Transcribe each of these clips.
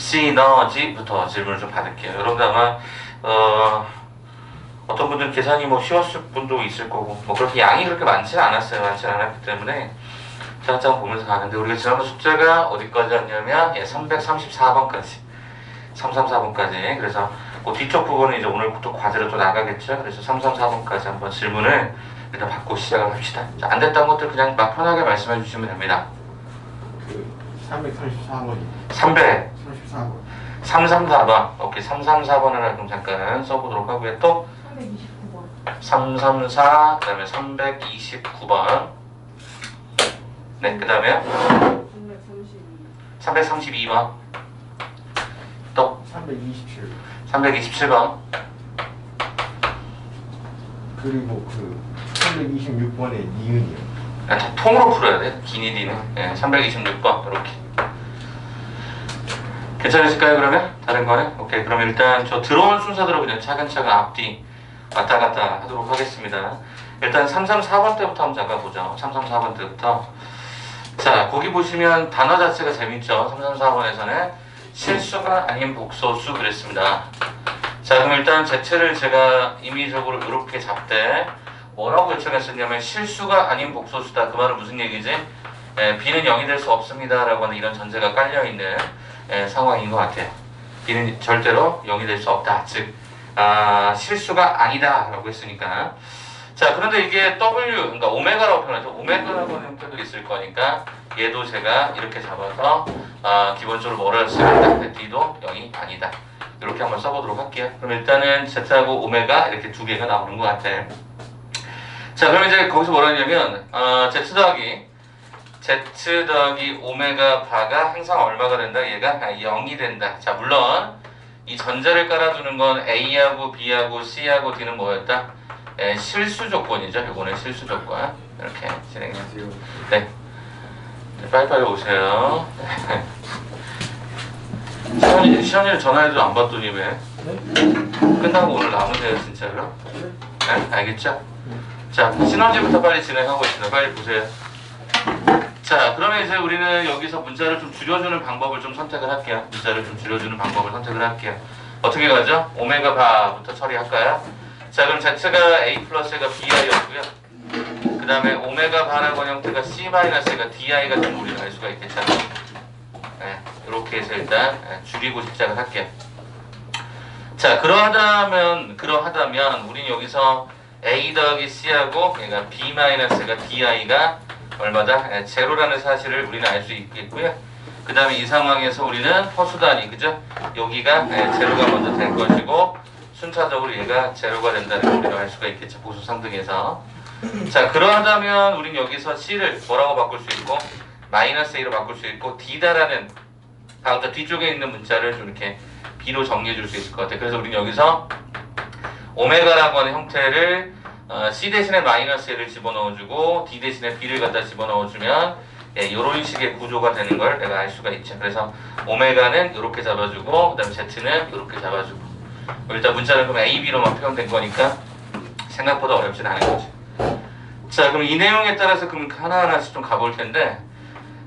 시너지부터 질문을 좀 받을게요. 여러분들 아마 어떤 분들은 계산이 뭐 쉬웠을 분도 있을 거고 뭐 그렇게 양이 그렇게 많지는 않았어요. 많지는 않았기 때문에 차근차근 보면서 가는데 우리가 지난번 숙제가 어디까지 왔냐면 334번까지 334번까지 그래서 그 뒤쪽 부분은 이제 오늘 또 과제로 또 나가겠죠. 그래서 334번까지 한번 질문을 일단 받고 시작을 합시다. 자, 안 됐던 것들 그냥 막 편하게 말씀해 주시면 됩니다. 그 334번이 334번 334번 오케이 334번을 그럼 잠깐 써보도록 하고요. 또 329번 334 그 다음에 329번 네 그 다음에 332번 또 327 327번 그리고 그 326번에 니은이요. 다 통으로 풀어야 돼. 기니디는 326번 이렇게 괜찮으실까요? 그러면 다른 거는 오케이. 그럼 일단 저 들어온 순서대로 그냥 차근차근 앞뒤 왔다 갔다 하도록 하겠습니다. 일단 334번 때부터 한번 잠깐 보죠. 334번 때부터 자 거기 보시면 단어 자체가 재밌죠. 334번에서는 실수가 아닌 복소수 그랬습니다. 자 그럼 일단 제체를 제가 임의적으로 이렇게 잡되 뭐라고 요청했었냐면 실수가 아닌 복소수다. 그 말은 무슨 얘기지? B는 0이 될 수 없습니다 라고 하는 이런 전제가 깔려있는 상황인 것 같아요. B는 절대로 0이 될 수 없다. 즉 실수가 아니다 라고 했으니까 자 그런데 이게 W 그러니까 오메가라고 표현하죠. 오메가라고 하는 형태도 있을 거니까 얘도 제가 이렇게 잡아서 기본적으로 뭐를 쓰겠다. D도 0이 아니다. 이렇게 한번 써보도록 할게요. 그럼 일단은 Z하고 오메가 이렇게 두 개가 나오는 것 같아요. 자 그럼 이제 거기서 뭐라 하냐면 Z 더하기 오메가 바가 항상 얼마가 된다? 얘가 0이 된다. 자 물론 이 전제를 깔아주는 건 A하고 B하고 C하고 D는 뭐였다? 실수 조건이죠. 이거는 실수 조건. 이렇게 진행해주세요. 네. 빨리빨리 오세요. 시현이를 전화해도 안 받더니 왜? 끝나고 오늘 남으세요 진짜로? 네? 알겠죠? 자 시너지부터 빨리 진행하고 있습니다. 빨리 보세요. 자 그러면 이제 우리는 여기서 문자를 좀 줄여주는 방법을 좀 선택을 할게요. 문자를 좀 줄여주는 방법을 선택을 할게요. 어떻게 가죠? 오메가 바부터 처리할까요? 자 그럼 Z가 A 플러스가 BI였고요. 그 다음에 오메가 바라고 하는 형태가 C-가 DI가 된 걸 우리가 알 수가 있겠죠. 네, 이렇게 해서 일단 줄이고 시작을 할게요. 자 그러하다면 우리는 여기서 A 더하기 C하고 그러니까 B-가 DI가 얼마다? 제로라는 사실을 우리는 알 수 있겠고요. 그 다음에 이 상황에서 우리는 허수단위 그죠? 여기가 제로가 먼저 될 것이고 순차적으로 얘가 제로가 된다는 걸 우리가 알 수가 있겠죠. 보수 상등에서. 자 그러하다면 우리는 여기서 C를 뭐라고 바꿀 수 있고 마이너스 A로 바꿀 수 있고 D다라는 다음부터 뒤쪽에 있는 문자를 좀 이렇게 B로 정리해 줄 수 있을 것 같아요. 그래서 우리는 여기서 오메가라고 하는 형태를 C 대신에 마이너스 A를 집어넣어주고 D 대신에 B를 갖다 집어넣어주면 이런 식의 구조가 되는 걸 내가 알 수가 있죠. 그래서 오메가는 이렇게 잡아주고 그 다음에 Z는 이렇게 잡아주고 일단 문자는 그럼 A, B로만 표현된 거니까 생각보다 어렵진 않은 거죠. 자 그럼 이 내용에 따라서 그럼 하나하나씩 좀 가볼 텐데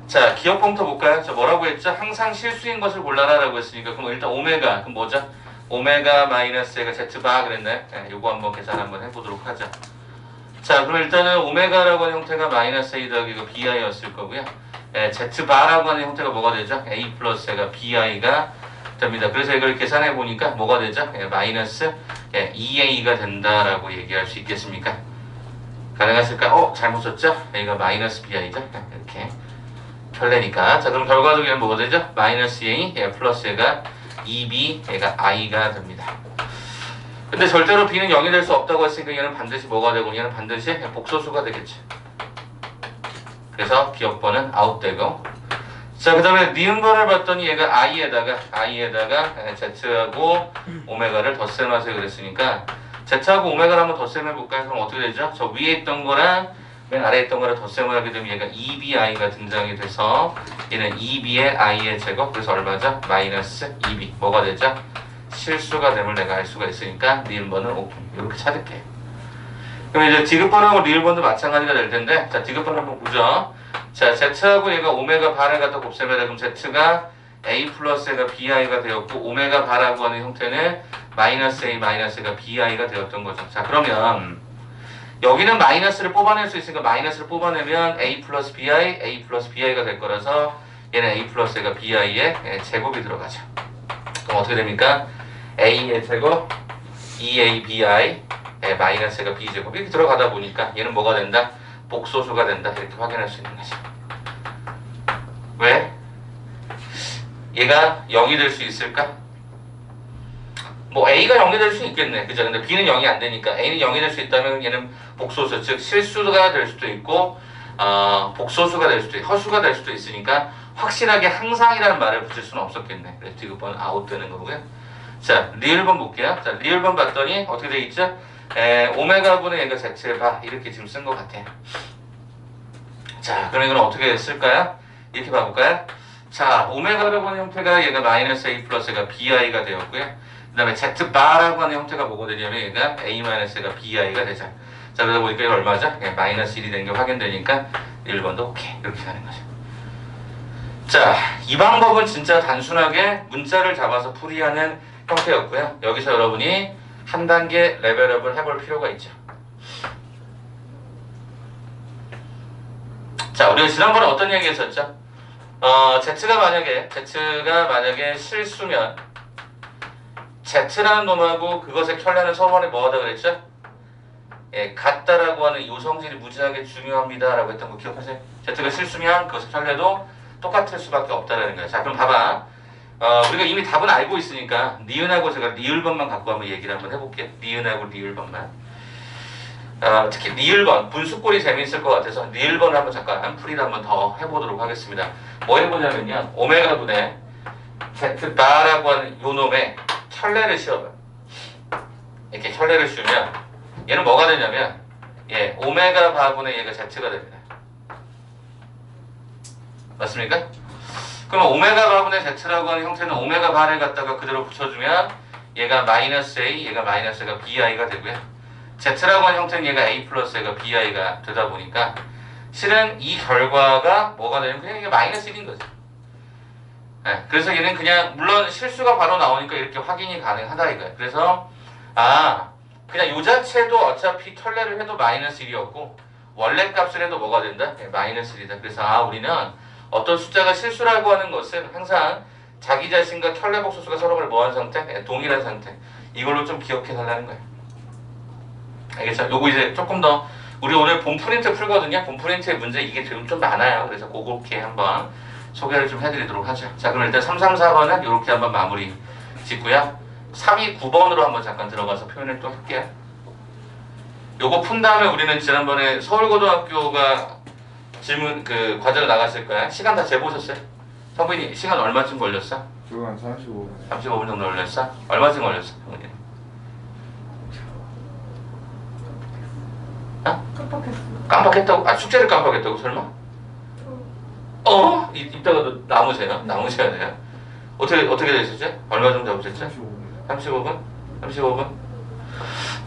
자 기억부터 볼까요? 자 뭐라고 했죠? 항상 실수인 것을 골라라 라고 했으니까 그럼 일단 오메가 그럼 뭐죠? 오메가 마이너스 A가 Z바 그랬네. 요거 한번 계산 한번 해보도록 하죠. 자 그럼 일단은 오메가라고 하는 형태가 마이너스 A 더하기 BI였을 거고요. Z바라고 하는 형태가 뭐가 되죠? A 플러스가 BI가 됩니다. 그래서 이걸 계산해 보니까 뭐가 되죠? 마이너스 2A가 된다라고 얘기할 수 있겠습니까? 가능하실까? 잘못 썼죠? A가 마이너스 BI죠? 이렇게 펼레니까. 자 그럼 결과적으로 뭐가 되죠? 마이너스 A 플러스 A가 2B 얘가 I가 됩니다. 근데 절대로 B는 0이 될 수 없다고 했으니까 얘는 반드시 뭐가 되고 얘는 반드시 복소수가 되겠죠. 그래서 기억번은 아웃되고 자 그 다음에 니은번을 봤더니 얘가 I에다가 Z하고 오메가를 덧셈하세요 그랬으니까 Z하고 오메가를 한번 덧셈해볼까요? 그럼 어떻게 되죠? 저 위에 있던 거랑 맨 아래에 있던 거랑 덧셈을 하게 되면 얘가 2BI가 등장이 돼서 얘는 2B의 I의 제곱 그래서 얼마죠? 마이너스 2B 뭐가 되죠? 실수가 됨을 내가 알 수가 있으니까 니은번은 오픈 이렇게 찾을게요. 그럼 이제 디귿번하고 리을번도 마찬가지가 될 텐데 자 디귿번 한번 보죠. 자 Z하고 얘가 오메가 바를 갖다 곱셈해야 돼. 그럼 Z가 A 플러스 A가 BI가 되었고 오메가 바라고 하는 형태는 마이너스 A 마이너스 A가 BI가 되었던 거죠. 자 그러면 여기는 마이너스를 뽑아낼 수 있으니까 마이너스를 뽑아내면 A 플러스 BI가 될 거라서 얘는 A 플러스 A가 BI의 제곱이 들어가죠. 그럼 어떻게 됩니까? A의 제곱 2A BI 마이너스 A가 B제곱 이렇게 들어가다 보니까 얘는 뭐가 된다? 복소수가 된다 이렇게 확인할 수 있는 거죠. 왜? 얘가 0이 될 수 있을까? 뭐 A가 0이 될 수 있겠네 그죠? 근데 B는 0이 안 되니까 A는 0이 될 수 있다면 얘는 복소수 즉 실수가 될 수도 있고 복소수가 될 수도 있고 허수가 될 수도 있으니까 확실하게 항상이라는 말을 붙일 수는 없었겠네. 그래서 디귿번 아웃되는 거고요. 자 리을번 볼게요. 자 리을번 봤더니 어떻게 돼 있죠? 오메가분의 얘가 Z의 바 이렇게 지금 쓴 것 같아요. 자 그럼 이건 어떻게 쓸까요? 이렇게 봐볼까요? 자 오메가라고 하는 형태가 얘가 마이너스 A 플러스 A가 BI가 되었고요. 그 다음에 Z바라고 하는 형태가 뭐가 되냐면 얘가 A 마이너스 A가 BI가 되죠. 자 그러다 보니까 이거 얼마죠? 마이너스 1이 된 게 확인되니까 1번도 오케이 이렇게 가는 거죠. 자 이 방법은 진짜 단순하게 문자를 잡아서 풀이하는 형태였고요. 여기서 여러분이 한 단계 레벨업을 해볼 필요가 있죠. 자 우리가 지난번에 어떤 얘기 했었죠? Z가 만약에 실수면 Z라는 놈하고 그것의 켤레는 서로 뭐 하다 그랬죠? 같다라고 하는 요성질이 무지하게 중요합니다 라고 했던 거 기억하세요? Z가 실수면 그것의 켤레도 똑같을 수밖에 없다라는 거예요. 자 그럼 봐봐. 우리가 이미 답은 알고 있으니까 니은하고 제가 리을번만 갖고 한번 얘기를 한번 해볼게요. 니은하고 리을번만. 특히 리을번 분수꼴이 재미있을 것 같아서 리을번을 한번 잠깐 풀이를 한번 더 해보도록 하겠습니다. 뭐 해보냐면요. 오메가분의 Z바라고 하는 요 놈의 켤레를 씌워봐요. 이렇게 켤레를 씌우면 얘는 뭐가 되냐면 오메가 바분의 얘가 Z가 됩니다. 맞습니까? 그럼 오메가 바분의 Z라고 하는 형태는 오메가 바를 갖다가 그대로 붙여주면 얘가 마이너스 A, 얘가 마이너스 A가 BI가 되고요. Z라고 하는 형태는 얘가 A 플러스 A가 BI가 되다 보니까 실은 이 결과가 뭐가 되냐면 그냥 이게 마이너스 1인 거죠. 그래서 얘는 그냥 물론 실수가 바로 나오니까 이렇게 확인이 가능하다 이거예요. 그래서 그냥 요 자체도 어차피 켤레를 해도 마이너스 1이었고 원래 값을 해도 뭐가 된다? 마이너스 1이다. 그래서 우리는 어떤 숫자가 실수라고 하는 것은 항상 자기 자신과 켤레 복소수가 서로를 뭐한 상태? 동일한 상태. 이걸로 좀 기억해 달라는 거예요. 알겠죠? 요거 이제 조금 더 우리 오늘 본 프린트 풀거든요. 본 프린트의 문제 이게 지금 좀 많아요. 그래서 그렇게 한번 소개를 좀 해드리도록 하죠. 자 그럼 일단 3, 3, 4번은 이렇게 한번 마무리 짓고요. 3, 2, 9번으로 한번 잠깐 들어가서 표현을 또 할게요. 요거 푼 다음에 우리는 지난번에 서울고등학교가 질문 과제로 나갔을 거야. 시간 다 재보셨어요? 성빈이 시간 얼마쯤 걸렸어? 저거 한 35분. 35분 정도 걸렸어? 얼마쯤 걸렸어? 성빈이? 깜빡했어. 깜빡했다고? 숙제를 깜빡했다고 설마? 이따가 너 남으셔야 돼요. 어떻게 되셨죠? 얼마 정도 잡으셨죠? 35분? 35분?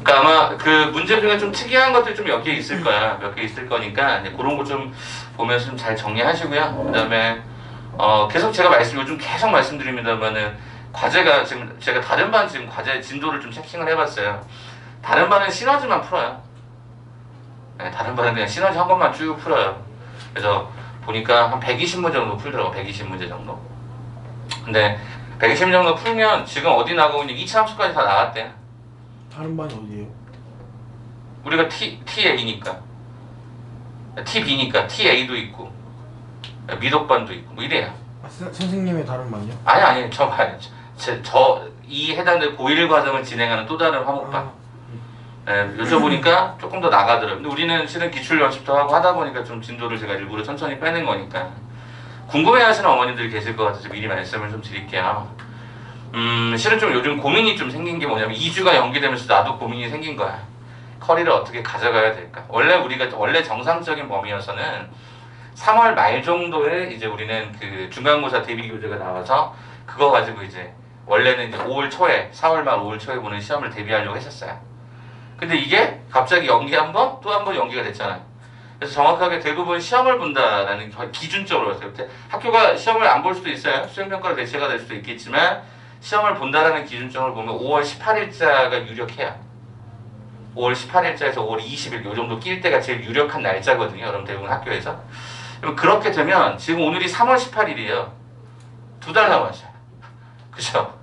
그러니까 아마 그 문제 중에 좀 특이한 것들이 좀 몇 개 있을 거야. 몇 개 있을 거니까 그런 거 좀 보면서 좀 잘 정리하시고요. 그 다음에 계속 요즘 계속 말씀드립니다만은 과제가 지금 제가 다른 반 지금 과제 진도를 좀 체킹을 해봤어요. 다른 반은 시너지만 풀어요. 다른 반은 그냥 시너지 한 것만 쭉 풀어요. 그래서 보니까 한 120문제 정도 풀더라고. 120문제 정도. 근데 120 정도 풀면 지금 어디 나가고 있는 2차 함수까지 다 나왔대. 다른 반이 어디예요? 우리가 TA니까 TB니까 TA도 있고 미덕반도 있고 뭐 이래요. 선생님의 다른 반이요? 아니 이 해당될 고1 과정을 진행하는 또 다른 화목반. 여쭤보니까 조금 더 나가더라고요. 근데 우리는 실은 기출 연습도 하고 하다 보니까 좀 진도를 제가 일부러 천천히 빼는 거니까 궁금해하시는 어머님들이 계실 것 같아서 미리 말씀을 좀 드릴게요. 실은 좀 요즘 고민이 좀 생긴 게 뭐냐면 2주가 연기되면서 나도 고민이 생긴 거야. 커리를 어떻게 가져가야 될까? 원래 정상적인 범위여서는 3월 말 정도에 이제 우리는 그 중간고사 대비 교재가 나와서 그거 가지고 이제 원래는 이제 5월 초에 4월 말 5월 초에 보는 시험을 대비하려고 했었어요. 근데 이게 갑자기 연기 한 번, 또 한 번 연기가 됐잖아요. 그래서 정확하게 대부분 시험을 본다라는 기준적으로 봤을 때 학교가 시험을 안 볼 수도 있어요. 수행평가로 대체가 될 수도 있겠지만 시험을 본다라는 기준점을 보면 5월 18일자가 유력해요. 5월 18일자에서 5월 20일 요 정도 낄 때가 제일 유력한 날짜거든요. 여러분 대부분 학교에서. 그럼 그렇게 되면 지금 오늘이 3월 18일이에요. 2달 남았어요. 그죠?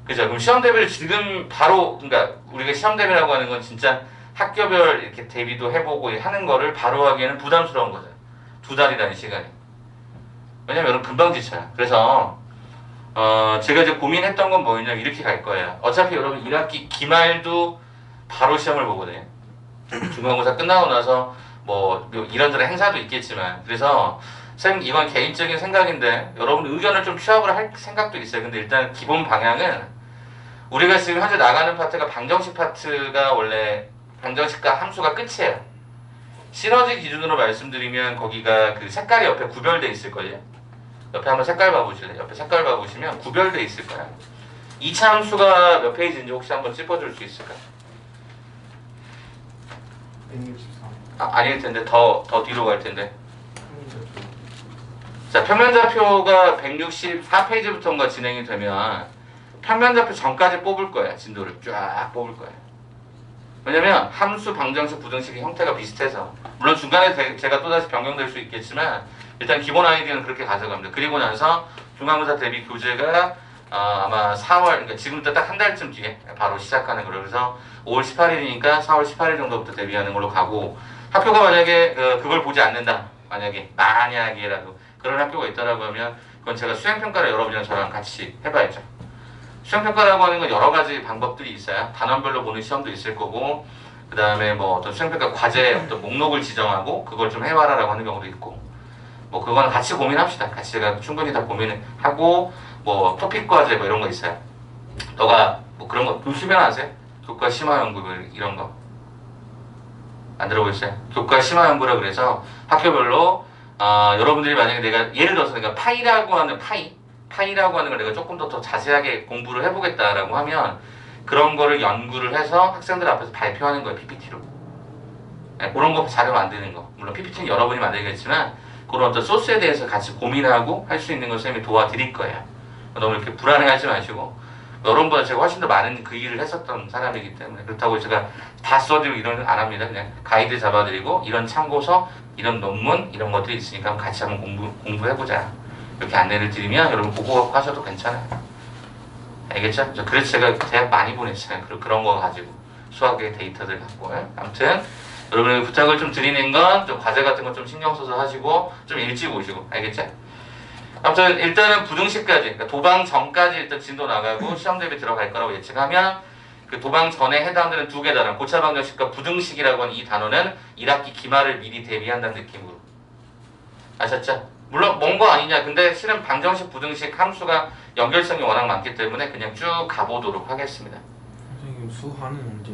그죠? 그럼 시험 대비를 지금 바로 그러니까 우리가 시험 대비라고 하는 건 진짜 학교별 이렇게 대비도 해보고 하는 거를 바로 하기에는 부담스러운 거죠. 2달이라는 시간이. 왜냐면 여러분 금방 지쳐요. 그래서 제가 이제 고민했던 건 뭐냐면 이렇게 갈 거예요. 어차피 여러분 1학기 기말도 바로 시험을 보거든요. 중간고사 끝나고 나서 뭐 이런저런 행사도 있겠지만 그래서 선생님 이건 개인적인 생각인데 여러분 의견을 좀 취합을 할 생각도 있어요. 근데 일단 기본 방향은 우리가 지금 현재 나가는 파트가 방정식 파트가 원래 방정식과 함수가 끝이에요. 시너지 기준으로 말씀드리면 거기가 그 색깔이 옆에 구별돼 있을 거예요. 옆에 한번 색깔 봐보실래요? 옆에 색깔 봐보시면 구별돼 있을 거예요. 2차 함수가 몇 페이지인지 혹시 한번 찝어줄 수 있을까요? 163. 아닐 텐데 더 뒤로 갈 텐데. 자, 평면좌표가 164페이지부터인가 진행이 되면 평면좌표 전까지 뽑을 거예요. 진도를 쫙 뽑을 거예요. 왜냐면 함수, 방정식, 부등식의 형태가 비슷해서 물론 중간에 제가 또다시 변경될 수 있겠지만 일단 기본 아이디어는 그렇게 가져갑니다. 그리고 나서 중간고사 대비 교재가 아마 4월 그러니까 지금부터 딱 한 달쯤 뒤에 바로 시작하는 거로 그래서 5월 18일이니까 4월 18일 정도부터 대비하는 걸로 가고 학교가 만약에 그걸 보지 않는다 만약에라도 그런 학교가 있다라고 하면 그건 제가 수행평가를 여러분이랑 저랑 같이 해봐야죠. 수행평가라고 하는 건 여러 가지 방법들이 있어요. 단원별로 보는 시험도 있을 거고 그 다음에 뭐 어떤 수행평가 과제 어떤 목록을 지정하고 그걸 좀 해와라라고 하는 경우도 있고 뭐 그거는 같이 고민합시다. 같이 제가 충분히 다 고민하고 뭐 토픽 과제 뭐 이런 거 있어요. 너가 뭐 그런 거 교시면 아세요? 교과 심화 연구 이런 거 안 들어보셨어요? 교과 심화 연구라 그래서 학교별로 여러분들이 만약에 내가 예를 들어서 내가 파이라고 하는 걸 내가 조금 더 자세하게 공부를 해보겠다라고 하면 그런 거를 연구를 해서 학생들 앞에서 발표하는 거예요. PPT로. 네, 그런 거 자료 만드는 거. 물론 PPT는 여러분이 만들겠지만 그런 어떤 소스에 대해서 같이 고민하고 할 수 있는 걸 선생님이 도와드릴 거예요. 너무 이렇게 불안해하지 마시고 여러분보다 제가 훨씬 더 많은 그 일을 했었던 사람이기 때문에 그렇다고 제가 다 써드리고 이런 안 합니다. 그냥 가이드 잡아드리고 이런 참고서, 이런 논문 이런 것들이 있으니까 같이 한번 공부해보자. 이렇게 안내를 드리면 여러분 그거 갖고 하셔도 괜찮아요. 알겠죠? 그래서 제가 대학 많이 보냈어요. 그런 거 가지고 수학의 데이터들 갖고. 아무튼 여러분에게 부탁을 좀 드리는 건 좀 과제 같은 거 좀 신경 써서 하시고 좀 일찍 오시고. 알겠죠? 아무튼 일단은 부등식까지 그러니까 도방 전까지 일단 진도 나가고 시험 대비 들어갈 거라고 예측하면 그 도방 전에 해당되는 두 개 단어 고차 방정식과 부등식이라고 하는 이 단어는 1학기 기말을 미리 대비한다는 느낌으로 아셨죠? 물론 먼 거 아니냐. 근데 실은 방정식, 부등식, 함수가 연결성이 워낙 많기 때문에 그냥 쭉 가보도록 하겠습니다. 선생님 수하는 언제?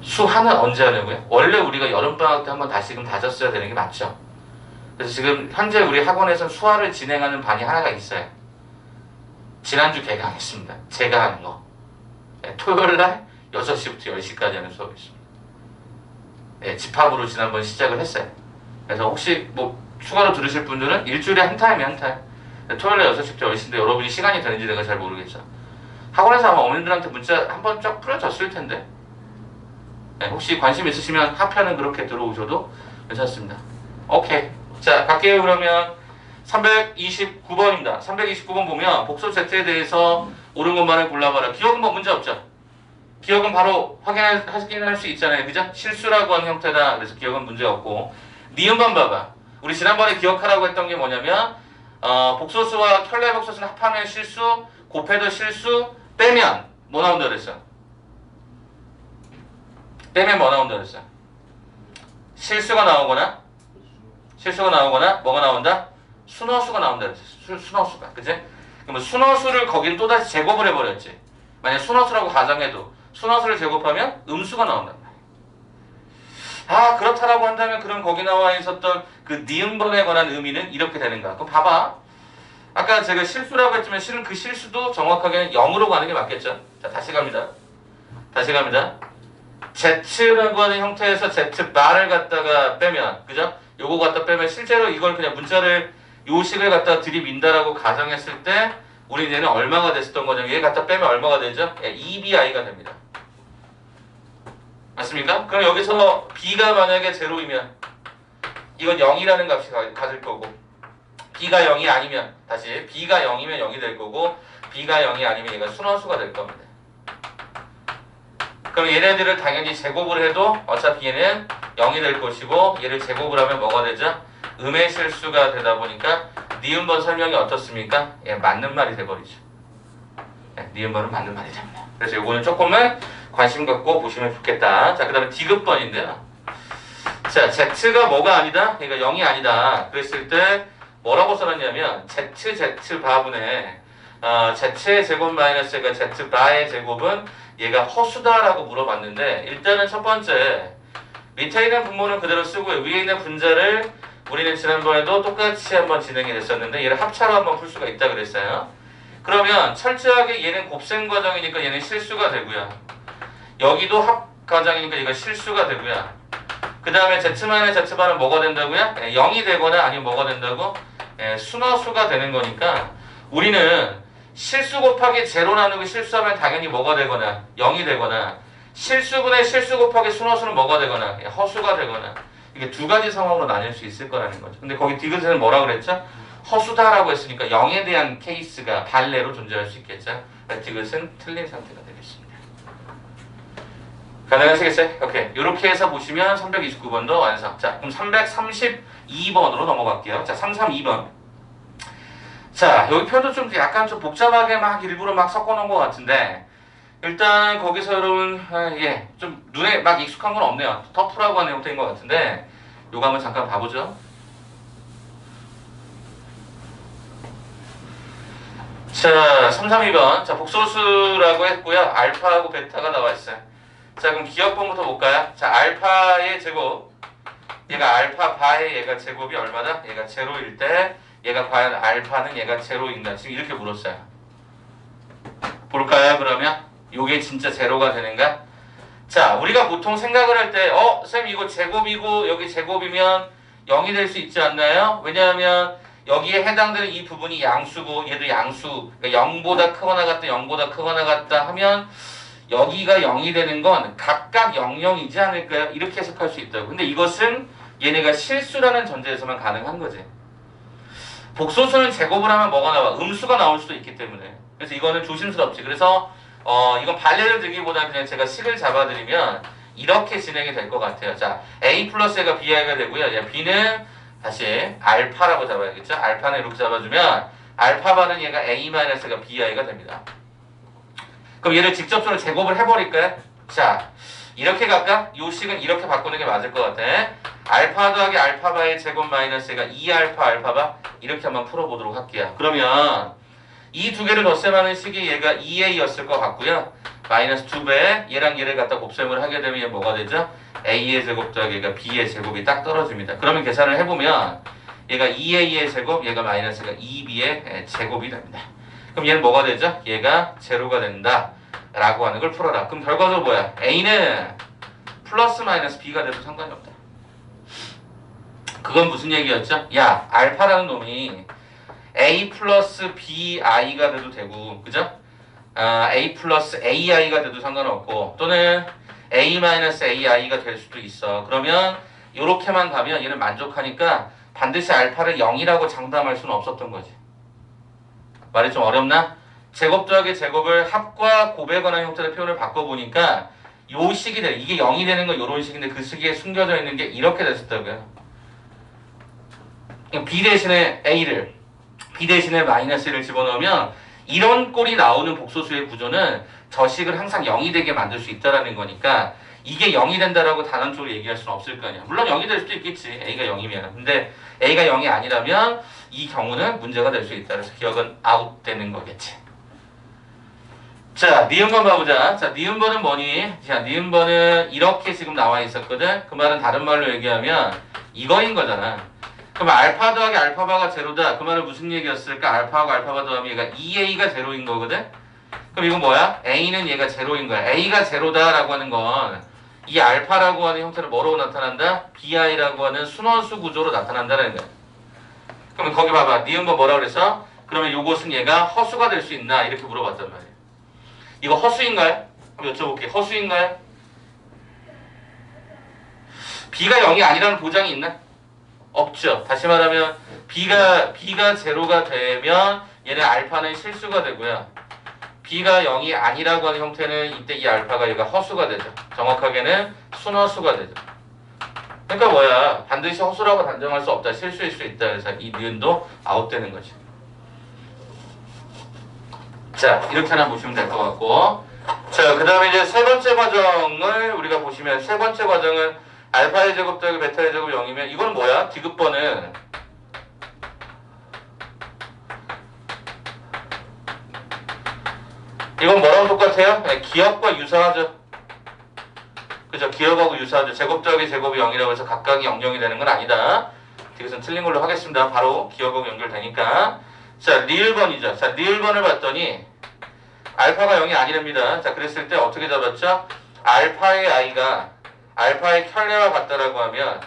수하는 언제 하냐고요? 원래 우리가 여름방학 때 한번 다시금 다졌어야 되는 게 맞죠. 그래서 지금 현재 우리 학원에서는 수화를 진행하는 반이 하나가 있어요. 지난주 개강했습니다. 제가 하는 거. 네, 토요일날 6시부터 10시까지 하는 수업이 있습니다. 네, 집합으로 지난번 시작을 했어요. 그래서 혹시 뭐 추가로 들으실 분들은 일주일에 한 타임. 토요일에 6시부터 10시인데 여러분이 시간이 되는지 내가 잘 모르겠죠. 학원에서 아마 어머님들한테 문자 한번 쫙 뿌려졌을 텐데 네, 혹시 관심 있으시면 하편은 그렇게 들어오셔도 괜찮습니다. 오케이. 자, 갈게요. 그러면 329번입니다. 329번 보면 복소 Z에 대해서 옳은 것만을 골라봐라. 기억은 뭐 문제 없죠? 기억은 바로 확인할 수 있잖아요. 그죠? 실수라고 하는 형태다. 그래서 기억은 문제 없고 니은만 봐봐. 우리 지난번에 기억하라고 했던 게 뭐냐면 복소수와 켤레 복소수는 합하면 실수, 곱해도 실수, 빼면 뭐 나온다 그랬어? 빼면 뭐 나온다 그랬어? 실수가 나오거나 뭐가 나온다? 순허수가 나온다 그랬어. 순허수가. 그치? 그러면 순허수를 거긴 또다시 제곱을 해버렸지. 만약 순허수라고 가정해도 순허수를 제곱하면 음수가 나온단 말이야. 그렇다라고 한다면 그럼 거기 나와 있었던 그 니은번에 관한 의미는 이렇게 되는가? 그럼 봐봐. 아까 제가 실수라고 했지만 실은 그 실수도 정확하게는 0으로 가는 게 맞겠죠? 자, 다시 갑니다. Z라고 하는 형태에서 Z바를 갖다가 빼면, 그죠? 요거 갖다 빼면 실제로 이걸 그냥 문자를 요 식을 갖다가 들이민다라고 가정했을 때 우리 얘는 얼마가 됐었던 거냐? 얘 갖다 빼면 얼마가 되죠? 예, 2bi가 됩니다. 맞습니까? 그럼 여기서 b가 만약에 0이면 이건 0이라는 값이 가질 거고 b가 0이 아니면 다시 b가 0이면 0이 될 거고 b가 0이 아니면 얘가 순원수가 될 겁니다. 그럼 얘네들을 당연히 제곱을 해도 어차피 얘는 0이 될 것이고 얘를 제곱을 하면 뭐가 되죠? 음의 실수가 되다 보니까 니은번 설명이 어떻습니까? 예, 맞는 말이 돼버리죠. 예, 니은번은 맞는 말이 됩니다. 그래서 요거는 조금은 관심 갖고 보시면 좋겠다. 자, 그 다음에 디귿번인데요. 자, Z가 뭐가 아니다? 그러니까 0이 아니다. 그랬을 때 뭐라고 써놨냐면 Z 바분의 Z의 제곱 마이너스 얘가 Z바의 제곱은 얘가 허수다라고 물어봤는데 일단은 첫 번째 밑에 있는 분모는 그대로 쓰고 위에 있는 분자를 우리는 지난번에도 똑같이 한번 진행이 됐었는데 얘를 합차로 한번 풀 수가 있다 그랬어요. 그러면 철저하게 얘는 곱셈 과정이니까 얘는 실수가 되고요. 여기도 합 과정이니까 얘가 실수가 되고요. 그 다음에 Z-Z바는 뭐가 된다고요? 0이 되거나 아니면 뭐가 된다고? 순허수가 되는 거니까 우리는 실수 곱하기 0 나누기 실수하면 당연히 뭐가 되거나 0이 되거나 실수분의 실수 곱하기 순허수는 뭐가 되거나 허수가 되거나 이게 두 가지 상황으로 나뉠 수 있을 거라는 거죠. 근데 거기 디귿에는 뭐라고 그랬죠? 허수다라고 했으니까 0에 대한 케이스가 발레로 존재할 수 있겠죠. 디귿은 틀린 상태가 되겠습니다. 가능하시겠어요? 오케이. 이렇게 해서 보시면 329번도 완성. 자, 그럼 332번으로 넘어갈게요. 자, 332번. 자, 여기 표도 좀 약간 좀 복잡하게 막 일부러 막 섞어놓은 것 같은데 일단 거기서 여러분 좀 눈에 막 익숙한 건 없네요. 터프라고 하는 형태인 것 같은데 요거 한번 잠깐 봐보죠. 자, 332번. 자, 복소수라고 했고요. 알파하고 베타가 나와 있어요. 자, 그럼 기억번부터 볼까요? 자, 알파의 제곱. 얘가 알파 바의 얘가 제곱이 얼마다? 얘가 0일 때 얘가 과연 알파는 얘가 0인가? 지금 이렇게 물었어요. 볼까요? 그러면 요게 진짜 0가 되는가? 자, 우리가 보통 생각을 할 때 쌤 이거 제곱이고 여기 제곱이면 0이 될 수 있지 않나요? 왜냐하면 여기에 해당되는 이 부분이 양수고 얘도 양수. 그러니까 0보다 크거나 같다 0보다 크거나 같다 하면 여기가 0이 되는 건 각각 00이지 않을까요? 이렇게 해석할 수 있다고. 근데 이것은 얘네가 실수라는 전제에서만 가능한 거지. 복소수는 제곱을 하면 뭐가 나와? 음수가 나올 수도 있기 때문에. 그래서 이거는 조심스럽지. 그래서 이건 발레를 들기보다는 그냥 제가 식을 잡아드리면 이렇게 진행이 될 것 같아요. 자, A 플러스 A가 BI가 되고요. B는 다시 알파라고 잡아야겠죠? 알파는 이렇게 잡아주면 알파바는 얘가 A 마이너스 A가 BI가 됩니다. 그럼 얘를 직접적으로 제곱을 해버릴까요? 자, 이렇게 갈까? 요 식은 이렇게 바꾸는 게 맞을 것 같아. 알파 더하기 알파바의 제곱 마이너스가 2알파 알파바 이렇게 한번 풀어보도록 할게요. 그러면 이 두 개를 덧셈하는 식이 얘가 2a였을 것 같고요. 마이너스 2배 얘랑 얘를 갖다 곱셈을 하게 되면 얘 뭐가 되죠? a의 제곱 더하기 얘가 b의 제곱이 딱 떨어집니다. 그러면 계산을 해보면 얘가 2a의 제곱 얘가 마이너스가 2b의 제곱이 됩니다. 그럼 얘는 뭐가 되죠? 얘가 제로가 된다 라고 하는 걸 풀어라. 그럼 결과적으로 뭐야? a는 플러스 마이너스 b가 돼도 상관이 없다. 그건 무슨 얘기였죠? 야, 알파라는 놈이 a 플러스 bi가 돼도 되고, 그죠? a 플러스 ai가 돼도 상관없고, 또는 a 마이너스 ai가 될 수도 있어. 그러면 이렇게만 가면 얘는 만족하니까 반드시 알파를 0이라고 장담할 수는 없었던 거지. 말이 좀 어렵나? 제곱 더하기 제곱을 합과 곱에 관한 형태의 표현을 바꿔보니까 요 식이 돼. 이게 0이 되는 건 요런 식인데 그 식에 숨겨져 있는 게 이렇게 됐었다고요. b 대신에 a를 b 대신에 마이너스 1을 집어넣으면 이런 꼴이 나오는 복소수의 구조는 저 식을 항상 0이 되게 만들 수 있다는 거니까 이게 0이 된다라고 단언적으로 얘기할 수는 없을 거 아니야. 물론 0이 될 수도 있겠지. a가 0이면. 근데 a가 0이 아니라면 이 경우는 문제가 될 수 있다. 그래서 기억은 아웃 되는 거겠지. 자, 니은번 봐보자. 자, 니은번은 뭐니? 자, 니은번은 이렇게 지금 나와 있었거든. 그 말은 다른 말로 얘기하면 이거인 거잖아. 그럼 알파 더하기 알파바가 제로다. 그 말은 무슨 얘기였을까? 알파하고 알파바 더하면 얘가 2a가 제로인 거거든? 그럼 이건 뭐야? a는 얘가 제로인 거야. a가 제로다라고 하는 건 이 알파라고 하는 형태는 뭐로 나타난다? BI라고 하는 순원수 구조로 나타난다는 거야. 그러면 거기 봐봐. 니은번 뭐라 그랬어? 그러면 요것은 얘가 허수가 될 수 있나? 이렇게 물어봤단 말이야. 이거 허수인가요? 한번 여쭤볼게. 허수인가요? B가 0이 아니라는 보장이 있나? 없죠. 다시 말하면 B가 제로가 되면 얘는 알파는 실수가 되고요. B가 0이 아니라고 하는 형태는 이때 이 알파가 얘가 허수가 되죠. 정확하게는 순허수가 되죠. 그러니까 뭐야? 반드시 허수라고 단정할 수 없다. 실수일 수 있다. 그래서 이 니은도 아웃되는 거지. 자, 이렇게 하나 보시면 될 것 같고. 자, 그 다음에 이제 세 번째 과정을 우리가 보시면 세 번째 과정은 알파의 제곱 더하기 베타의 제곱 0이면 이건 뭐야? 디귿번은 이건 뭐랑 똑같아요? 네, 기억과 유사하죠. 그죠? 기억하고 유사하죠. 제곱 더하기 제곱이 0이라고 해서 각각이 0, 0이 되는 건 아니다. 이것은 틀린 걸로 하겠습니다. 바로 기억하고 연결되니까. 자, 리을번이죠. 자, 리을번을 봤더니 알파가 0이 아니랍니다. 자, 그랬을 때 어떻게 잡았죠? 알파의 i가 알파의 켤레와 같다라고 하면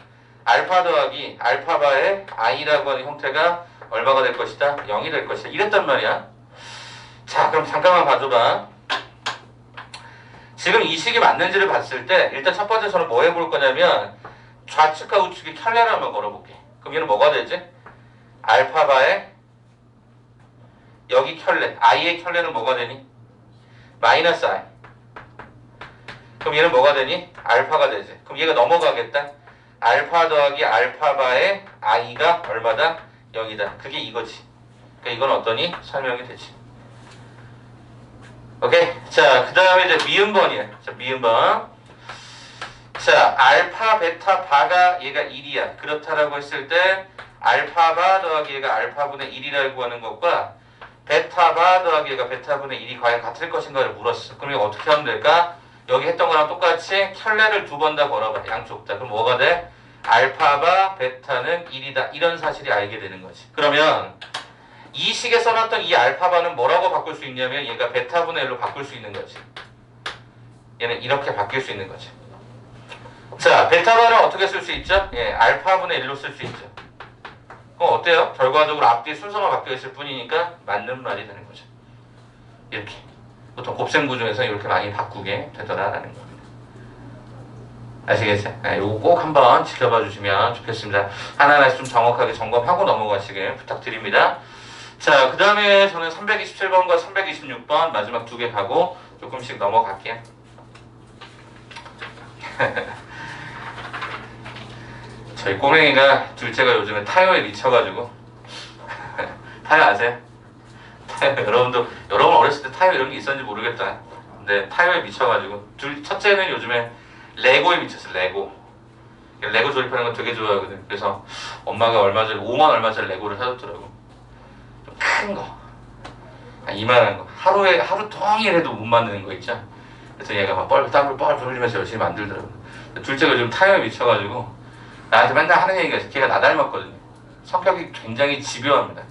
알파 더하기 알파바의 i라고 하는 형태가 얼마가 될 것이다? 0이 될 것이다. 이랬단 말이야. 자, 그럼 잠깐만 봐줘봐. 지금 이 식이 맞는지를 봤을 때 일단 첫 번째 저는 뭐 해볼 거냐면 좌측과 우측에 켤레를 한번 걸어볼게. 그럼 얘는 뭐가 되지? 알파바의 여기 켤레, i의 켤레는 뭐가 되니? 마이너스 i. 그럼 얘는 뭐가 되니? 알파가 되지. 그럼 얘가 넘어가겠다. 알파 더하기 알파바의 i가 얼마다? 0이다. 그게 이거지. 그러니까 이건 어떠니? 설명이 되지. 오케이. 자, 그 다음에 이제 미음번이야. 자, 미음번. 자, 알파, 베타, 바가 얘가 1이야. 그렇다라고 했을 때 알파바 더하기 얘가 알파분의 1이라고 하는 것과 베타바 더하기 얘가 베타분의 1이 과연 같을 것인가를 물었어. 그럼 이거 어떻게 하면 될까? 여기 했던 거랑 똑같이 켤레를 두 번 다 걸어봐. 양쪽 다. 그럼 뭐가 돼? 알파바, 베타는 1이다. 이런 사실이 알게 되는 거지. 그러면 이 식에 써놨던 이 알파바는 뭐라고 바꿀 수 있냐면 얘가 베타분의 1로 바꿀 수 있는 거지. 얘는 이렇게 바뀔 수 있는 거지. 자, 베타바는 어떻게 쓸 수 있죠? 예, 알파분의 1로 쓸 수 있죠. 그럼 어때요? 결과적으로 앞뒤 순서가 바뀌어 있을 뿐이니까 맞는 말이 되는 거죠. 이렇게. 보통 곱셈 구조에서 이렇게 많이 바꾸게 되더라라는 겁니다. 아시겠어요? 네, 이거 꼭 한번 지켜봐 주시면 좋겠습니다. 하나하나씩 좀 정확하게 점검하고 넘어가시길 부탁드립니다. 자, 그 다음에 저는 327번과 326번 마지막 두 개 가고 조금씩 넘어갈게요. 저희 꼬맹이가 둘째가 요즘에 타요에 미쳐가지고 타요 아세요? 타요 여러분 어렸을 때 타요 이런 게 있었는지 모르겠다. 근데 타요에 미쳐가지고 첫째는 요즘에 레고에 미쳤어요. 레고 조립하는 거 되게 좋아하거든. 그래서 엄마가 얼마 전에 5만 얼마짜리 레고를 사줬더라고. 좀 큰 거, 이만한 거. 하루 동일 해도 못 만드는 거 있죠. 그래서 얘가 막 땀을 뻘뻘 흘리면서 열심히 만들더라고. 둘째가 요즘 타요에 미쳐가지고 나한테 맨날 하는 얘기가 있어. 걔가 나 닮았거든요. 성격이 굉장히 집요합니다.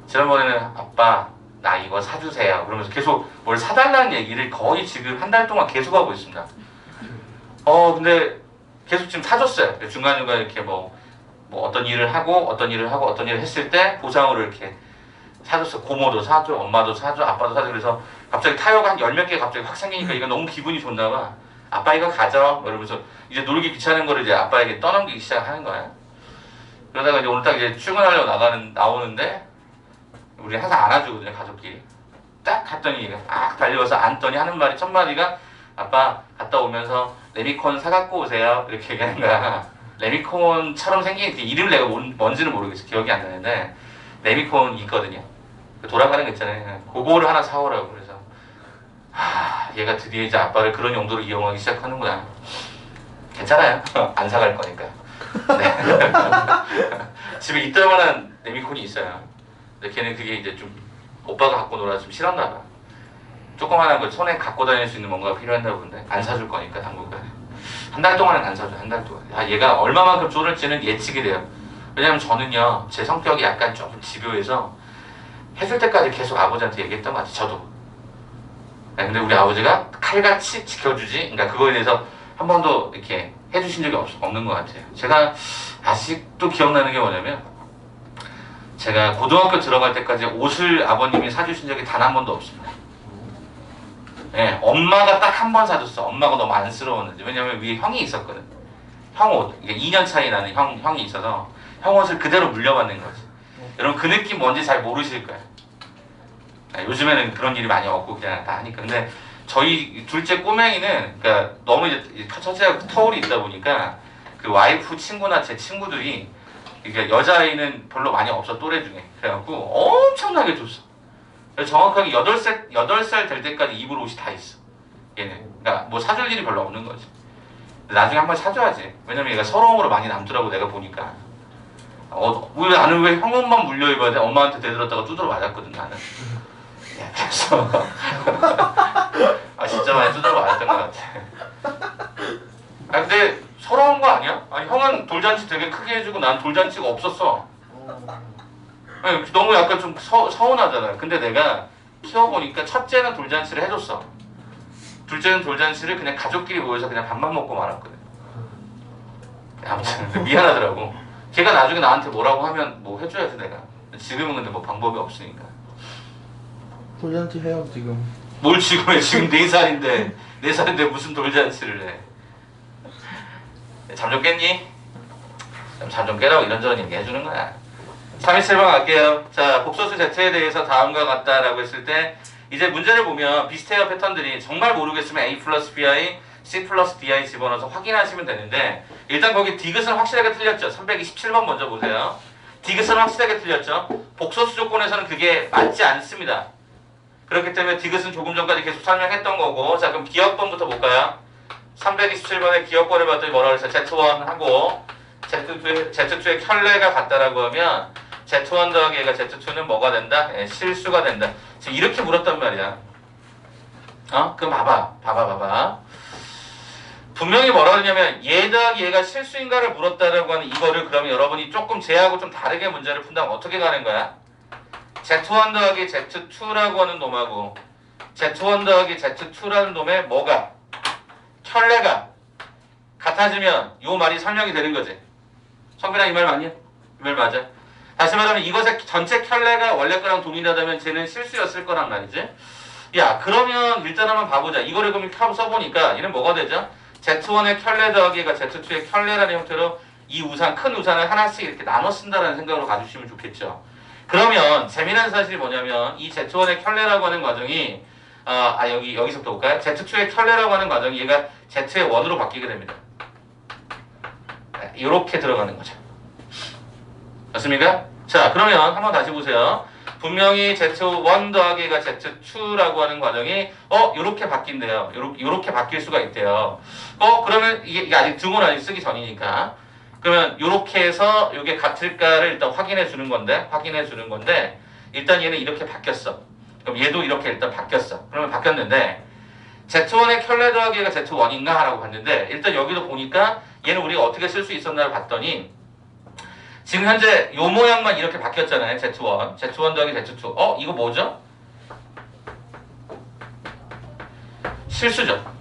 지난번에는 아빠 나 이거 사주세요 그러면서 계속 뭘 사달라는 얘기를 거의 지금 한 달 동안 계속 하고 있습니다. 근데 계속 지금 사줬어요. 중간중간 이렇게 뭐 어떤 일을 하고 어떤 일을 했을 때 보상으로 이렇게 사줬어. 고모도 사줘, 엄마도 사줘, 아빠도 사줘. 그래서 갑자기 타요가 한 10몇 개 갑자기 확 생기니까 이거 너무 기분이 좋나 봐. 아빠 이거 가져. 이러면서 이제 놀기 귀찮은 거를 이제 아빠에게 떠넘기기 시작하는 거야. 그러다가 이제 오늘 딱 이제 출근하려고 나오는데 우리 항상 안아주거든요, 가족끼리. 딱 갔더니 막 달려와서 안더니 하는 말이 첫 마디가 아빠 갔다 오면서 레미콘 사갖고 오세요. 이렇게 얘기하는 거야. 레미콘처럼 생긴 그 이름 내가 뭔지는 모르겠어. 기억이 안 나는데 레미콘이 있거든요. 돌아가는 거 있잖아요. 그거를 하나 사오라고. 그래서 얘가 드디어 이제 아빠를 그런 용도로 이용하기 시작하는구나. 괜찮아요. 안 사갈 거니까. 네. 집에 이따만한 레미콘이 있어요. 근데 걔는 그게 이제 좀 오빠가 갖고 놀아서 좀 싫었나 봐. 조그만한 걸 손에 갖고 다닐 수 있는 뭔가가 필요했나 본데 안 사줄 거니까 당분간 한 달 동안은 안 사줘. 한 달 동안. 얘가 얼마만큼 쫄을지는 예측이 돼요. 왜냐면 저는요 제 성격이 약간 조금 집요해서 해줄 때까지 계속 아버지한테 얘기했던 것 같아요. 저도. 네, 근데 우리 아버지가 칼같이 지켜주지. 그러니까 그거에 대해서 한 번도 이렇게 해주신 적이 없는 것 같아요. 제가 아직도 기억나는 게 뭐냐면 제가 고등학교 들어갈 때까지 옷을 아버님이 사주신 적이 단 한 번도 없습니다. 예, 엄마가 딱 한 번 사줬어. 엄마가 너무 안쓰러웠는지. 왜냐면 위에 형이 있었거든. 형 옷, 이게 2년 차이 나는 형이 있어서 형 옷을 그대로 물려받는 거지. 여러분 그 느낌 뭔지 잘 모르실 거예요. 예, 요즘에는 그런 일이 많이 없고 그냥 다 하니까. 근데 저희 둘째 꼬맹이는 그러니까 너무 이제 첫째가 터울이 있다 보니까 그 와이프 친구나 제 친구들이 그러니까 여자아이는 별로 많이 없어 또래 중에. 그래갖고 엄청나게 줬어. 정확하게 8살 될 때까지 입을 옷이 다 있어. 얘는. 그러니까 뭐 사줄 일이 별로 없는 거지. 나중에 한번 사줘야지. 왜냐면 얘가 서러움으로 많이 남더라고 내가 보니까. 나는 왜 형 옷만 물려 입어야 돼? 엄마한테 대들었다가 두드러 맞았거든 나는. 야, 그래서 진짜 많이 두드러 맞았던 것 같아. 근데 서러운 거 아니야? 아니 형은 돌잔치 되게 크게 해주고 난 돌잔치가 없었어. 아니, 너무 약간 좀 서운하잖아. 근데 내가 키워보니까 첫째는 돌잔치를 해줬어. 둘째는 돌잔치를 그냥 가족끼리 모여서 그냥 밥만 먹고 말았거든. 아무튼 미안하더라고. 걔가 나중에 나한테 뭐라고 하면 뭐 해줘야지 내가. 지금은 근데 뭐 방법이 없으니까. 돌잔치 해요 지금. 뭘 지금 해? 지금 4살인데 4살인데 무슨 돌잔치를 해? 잠 좀 깼니? 잠 좀 깨라고 이런저런 얘기 해주는 거야. 327번 갈게요. 자, 복소수 Z에 대해서 다음과 같다라고 했을 때 이제 문제를 보면 비슷해요. 패턴들이. 정말 모르겠으면 A 플러스 BI, C 플러스 DI 집어넣어서 확인하시면 되는데 일단 거기 디귿은 확실하게 틀렸죠. 327번 먼저 보세요. 디귿은 확실하게 틀렸죠. 복소수 조건에서는 그게 맞지 않습니다. 그렇기 때문에 디귿은 조금 전까지 계속 설명했던 거고. 자, 그럼 기억번부터 볼까요? 327번에 기억번을 봤더니 뭐라고 그랬어요? Z1 하고 Z2의 켤레가 같다라고 하면 Z1 더하기 얘가 Z2는 뭐가 된다? 실수가 된다. 지금 이렇게 물었단 말이야. 그럼 봐봐. 분명히 뭐라 그러냐면 얘 더하기 얘가 실수인가를 물었다라고 하는 이거를 그러면 여러분이 조금 쟤하고 좀 다르게 문제를 푼다면 어떻게 가는 거야? Z1 더하기 Z2라고 하는 놈하고 Z1 더하기 Z2라는 놈의 뭐가? 켤레가 같아지면 요 말이 설명이 되는 거지. 성빈아 이 말 맞냐? 이 말 맞아. 다시 말하면 이것의 전체 켤레가 원래 거랑 동일하다면 쟤는 실수였을 거란 말이지. 야 그러면 일단 한번 봐보자. 이거를 그럼 써보니까 얘는 뭐가 되죠? Z1의 켤레 더하기가 Z2의 켤레라는 형태로 이 우산, 큰 우산을 하나씩 이렇게 나눠 쓴다는 생각으로 가주시면 좋겠죠. 그러면 재미난 사실이 뭐냐면 이 Z1의 켤레라고 하는 과정이 여기서부터 볼까요? Z2의 켤레라고 하는 과정이 얘가 Z의 원으로 바뀌게 됩니다. 이렇게 들어가는 거죠. 맞습니까? 자, 그러면 한번 다시 보세요. 분명히 Z1 더하기가 Z2라고 하는 과정이 요렇게 바뀐대요. 요렇게 바뀔 수가 있대요. 그러면 이게 아직 등호는 아직 쓰기 전이니까. 그러면 요렇게 해서 요게 같을까를 일단 확인해 주는 건데 일단 얘는 이렇게 바뀌었어. 그럼 얘도 이렇게 일단 바뀌었어. 그러면 바뀌었는데 Z1의 켤레 더하기가 Z1인가? 라고 봤는데 일단 여기도 보니까 얘는 우리가 어떻게 쓸 수 있었나를 봤더니 지금 현재 요 모양만 이렇게 바뀌었잖아요. Z1 더하기 Z2 이거 뭐죠? 실수죠.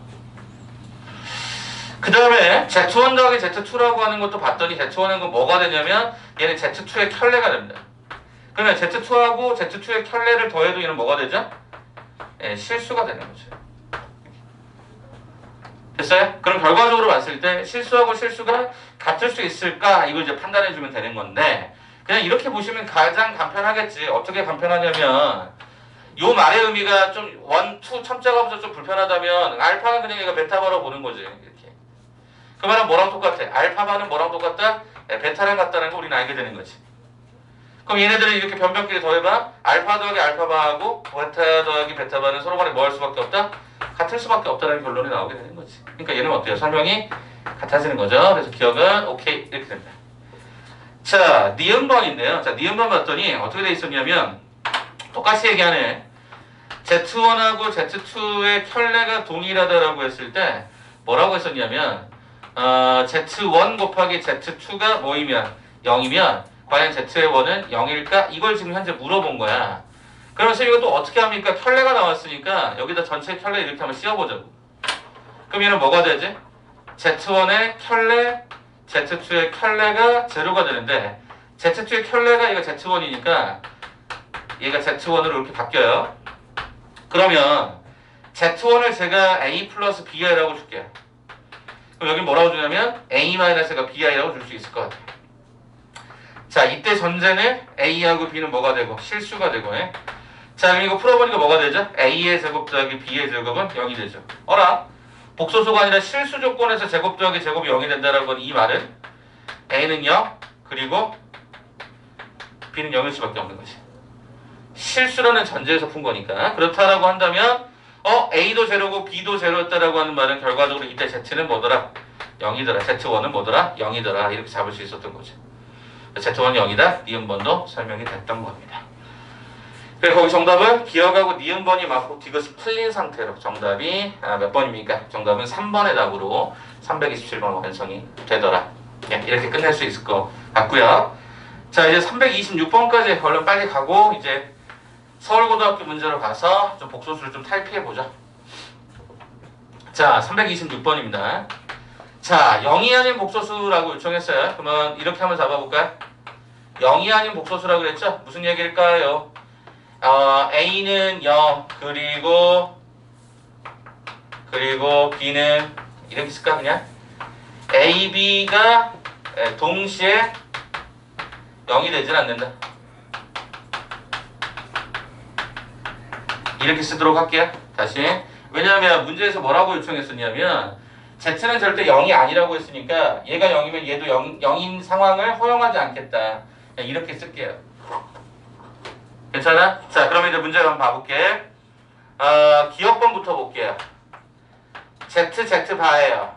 그 다음에 Z1 더하기 Z2라고 하는 것도 봤더니 Z1은 뭐가 되냐면 얘는 Z2의 켤레가 됩니다. 그러면 Z2하고 Z2의 켤레를 더해도 얘는 뭐가 되죠? 실수가 되는 거죠. 됐어요? 그럼 결과적으로 봤을 때 실수하고 실수가 같을 수 있을까? 이걸 이제 판단해 주면 되는 건데 그냥 이렇게 보시면 가장 간편하겠지. 어떻게 간편하냐면 요 말의 의미가 좀 1, 2 첨자가 없어서 좀 불편하다면 알파는 그냥 얘가 베타바로 보는 거지. 이렇게. 그 말은 뭐랑 똑같아? 알파바는 뭐랑 똑같다? 베타랑 같다는 거 우리는 알게 되는 거지. 그럼 얘네들을 이렇게 변변끼리 더해봐. 알파 더하기 알파바하고 베타 더하기 베타바는 서로 간에 뭐 할 수밖에 없다? 같을 수밖에 없다는 결론이 나오게 되는 거지. 그러니까 얘는 어때요? 설명이 같아지는 거죠. 그래서 기억은 오케이 이렇게 됩니다. 자, 니은번인데요. 자, 니은번 봤더니 어떻게 돼 있었냐면 똑같이 얘기하네. Z1하고 Z2의 켤레가 동일하다라고 했을 때 뭐라고 했었냐면 Z1 곱하기 Z2가 뭐이면 0이면 과연 Z의 원은 0일까? 이걸 지금 현재 물어본 거야. 그러면서 이거 또 어떻게 합니까? 켤레가 나왔으니까 여기다 전체 켤레 이렇게 한번 씌워보자고. 그럼 얘는 뭐가 되지? Z1의 켤레, Z2의 켤레가 제로가 되는데 Z2의 켤레가 얘가 Z1이니까 얘가 Z1으로 이렇게 바뀌어요. 그러면 Z1을 제가 A 플러스 BI라고 줄게요. 그럼 여기 뭐라고 주냐면 A 마이너스가 BI라고 줄 수 있을 것 같아요. 자, 이때 전제는 A하고 B는 뭐가 되고 실수가 되고 자, 그럼 이거 풀어보니까 뭐가 되죠? A의 제곱 더하기 B의 제곱은 0이 되죠. 어라? 복소수가 아니라 실수 조건에서 제곱 더하기 제곱이 0이 된다라고 하는 이 말은 A는 0 그리고 B는 0일 수밖에 없는 거지. 실수라는 전제에서 푼 거니까. 그렇다라고 한다면 A도 제로고 B도 제로였다라고 하는 말은 결과적으로 이때 Z는 뭐더라? 0이더라. Z1은 뭐더라? 0이더라. 이렇게 잡을 수 있었던 거지. Z1은 0이다. 니은번도 설명이 됐던 겁니다. 그래서 거기 정답은 기억하고 니은번이 맞고 디귿이 풀린 상태로 정답이 몇 번입니까? 정답은 3번의 답으로 327번 완성이 되더라. 이렇게 끝낼 수 있을 것 같고요. 자, 이제 326번까지 얼른 빨리 가고 이제 서울고등학교 문제로 가서 좀 복소수를 좀 탈피해보자. 자, 326번입니다. 자, 0이 아닌 복소수라고 요청했어요. 그러면 이렇게 한번 잡아볼까요? 0이 아닌 복소수라고 그랬죠? 무슨 얘기일까요? A는 0 그리고 B는 이렇게 쓸까 그냥? A, B가 동시에 0이 되진 않는다. 이렇게 쓰도록 할게요. 다시. 왜냐하면 문제에서 뭐라고 요청했었냐면 Z는 절대 0이 아니라고 했으니까 얘가 0이면 얘도 0인 상황을 허용하지 않겠다. 이렇게 쓸게요. 괜찮아? 자, 그러면 이제 문제를 한번 봐볼게. 기억번부터 볼게요. Z 바예요.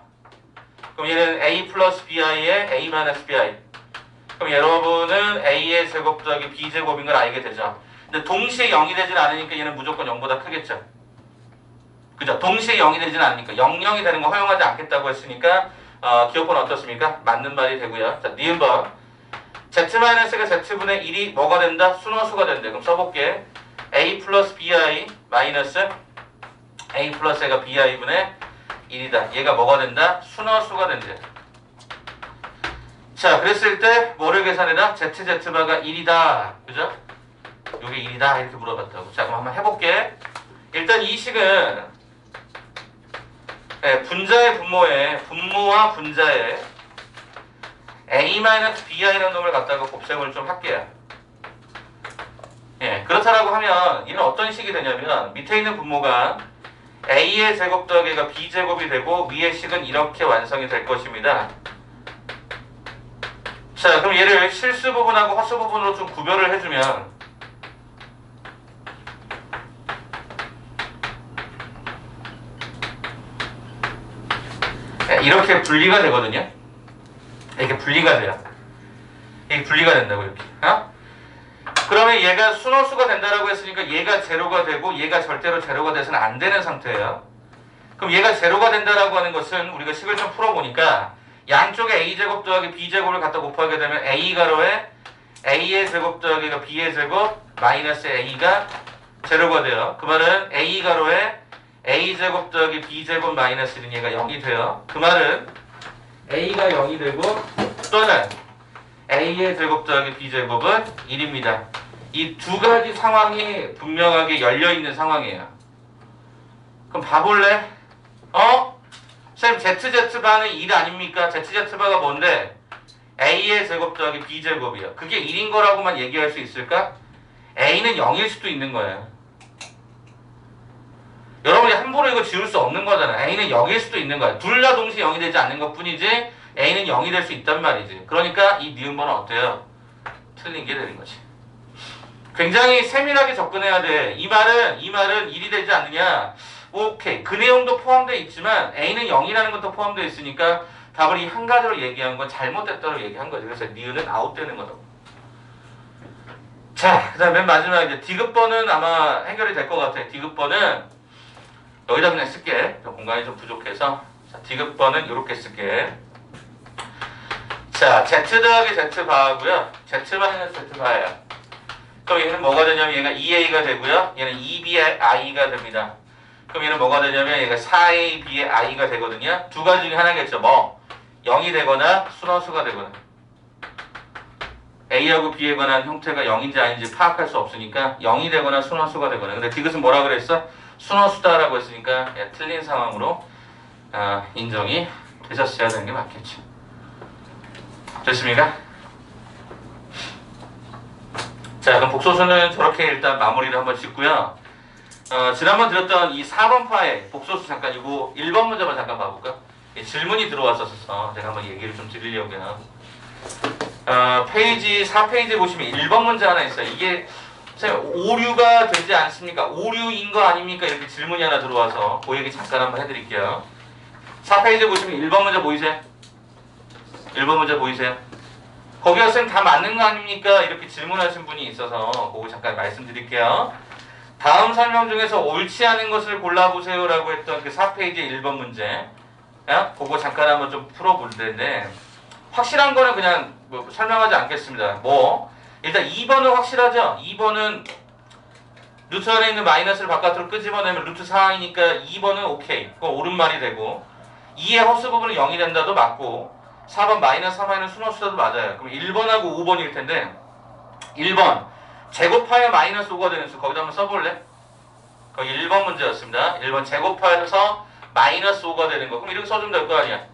그럼 얘는 A 플러스 BI에 A 마이너스 BI. 그럼 여러분은 A의 제곱 더하기 B 제곱인 걸 알게 되죠. 근데 동시에 0이 되진 않으니까 얘는 무조건 0보다 크겠죠. 그죠? 동시에 0이 되진 않으니까 0, 0이 되는 거 허용하지 않겠다고 했으니까 기억번 어떻습니까? 맞는 말이 되고요. 자, 니은번. Z-가 Z분의 1이 뭐가 된다? 순허수가 된대. 그럼 써볼게. A 플러스 BI 마이너스 A 플러스 A가 BI분의 1이다. 얘가 뭐가 된다? 순허수가 된대. 자, 그랬을 때 뭐를 계산해라? ZZ바가 1이다. 그죠? 요게 1이다. 이렇게 물어봤다고. 자, 그럼 한번 해볼게. 일단 이 식은 분자의 분모와 분자의 A-BI라는 놈을 갖다가 곱셈을 좀 할게요. 그렇다라고 하면 이는 어떤 식이 되냐면 밑에 있는 분모가 A의 제곱 더하기가 B제곱이 되고 위의 식은 이렇게 완성이 될 것입니다. 자, 그럼 얘를 실수 부분하고 허수 부분으로 좀 구별을 해주면 이렇게 분리가 되거든요. 이렇게 분리가 돼요. 이게 분리가 된다고 이렇게. 그러면 얘가 순허수가 된다라고 했으니까 얘가 제로가 되고 얘가 절대로 제로가 돼서는 안 되는 상태예요. 그럼 얘가 제로가 된다라고 하는 것은 우리가 식을 좀 풀어보니까 양쪽에 A제곱 더하기 B제곱을 갖다 곱하게 되면 A가로에 A의 제곱 더하기가 B의 제곱 마이너스 A가 제로가 돼요. 그 말은 A가로에 A제곱 더하기 B제곱 마이너스 1은 얘가 0이 돼요. 그 말은 A가 0이 되고 또는 A의 제곱 더하기 B제곱은 1입니다. 이 두 가지 상황이 분명하게 열려있는 상황이에요. 그럼 봐볼래? 선생님 ZZ바는 1 아닙니까? ZZ바가 뭔데? A의 제곱 더하기 B제곱이요. 그게 1인 거라고만 얘기할 수 있을까? A는 0일 수도 있는 거예요. 여러분이 함부로 이거 지울 수 없는 거잖아. A는 0일 수도 있는 거야. 둘 다 동시에 0이 되지 않는 것 뿐이지 A는 0이 될 수 있단 말이지. 그러니까 이 니은번은 어때요? 틀린 게 되는 거지. 굉장히 세밀하게 접근해야 돼. 이 말은 1이 되지 않느냐? 오케이. 그 내용도 포함되어 있지만 A는 0이라는 것도 포함되어 있으니까 답을 이 한 가지로 얘기한 건 잘못됐다고 얘기한 거지. 그래서 니은은 아웃되는 거다. 자, 그 다음 맨 마지막 이제 디귿번은 아마 해결이 될 것 같아. 디귿번은 여기다 그냥 쓸게. 공간이 좀 부족해서. 자, 디귿번은 이렇게 쓸게. 자, Z 더하기 Z 바하고요. Z 마이너스 Z 바예요. 그럼 얘는 뭐가 되냐면 얘가 2A가 되고요. 얘는 2BI가 됩니다. 그럼 얘는 뭐가 되냐면 얘가 4a, b의 i가 되거든요. 두 가지 중에 하나겠죠. 뭐 0이 되거나 순원수가 되거나. a하고 b에 관한 형태가 0인지 아닌지 파악할 수 없으니까 0이 되거나 순원수가 되거나. 근데 디귿은 뭐라 그랬어? 순원수다라고 했으니까 틀린 상황으로 인정이 되셨어야 되는 게 맞겠죠. 됐습니까? 자, 그럼 복소수는 저렇게 일단 마무리를 한번 짓고요. 지난번 드렸던 이 4번 파의 복소수 잠깐 이거 1번 문제만 잠깐 봐볼까? 질문이 들어왔었어. 제가 한번 얘기를 좀 드리려고요. 페이지 4페이지 보시면 1번 문제 하나 있어요. 이게 오류가 되지 않습니까? 오류인 거 아닙니까? 이렇게 질문이 하나 들어와서 그 얘기 잠깐 한번 해드릴게요. 4페이지 보시면 1번 문제 보이세요? 1번 문제 보이세요? 거기가 쌤 다 맞는 거 아닙니까? 이렇게 질문하신 분이 있어서 그거 잠깐 말씀드릴게요. 다음 설명 중에서 옳지 않은 것을 골라보세요 라고 했던 그 4페이지 1번 문제 그거 잠깐 한번 좀 풀어볼 텐데 확실한 거는 그냥 뭐 설명하지 않겠습니다. 일단 2번은 확실하죠? 2번은 루트 안에 있는 마이너스를 바깥으로 끄집어내면 루트 4이니까 2번은 오케이. 그거 옳은 말이 되고 2의 허수 부분은 0이 된다도 맞고 4번 마이너스 3마이너스 순원수다도 맞아요. 그럼 1번하고 5번일 텐데 1번 제곱하여 마이너스 5가 되는 수 거기다 한번 써볼래? 거기 1번 문제였습니다. 1번 제곱하여서 마이너스 5가 되는 거. 그럼 이렇게 써주면 될 거 아니야?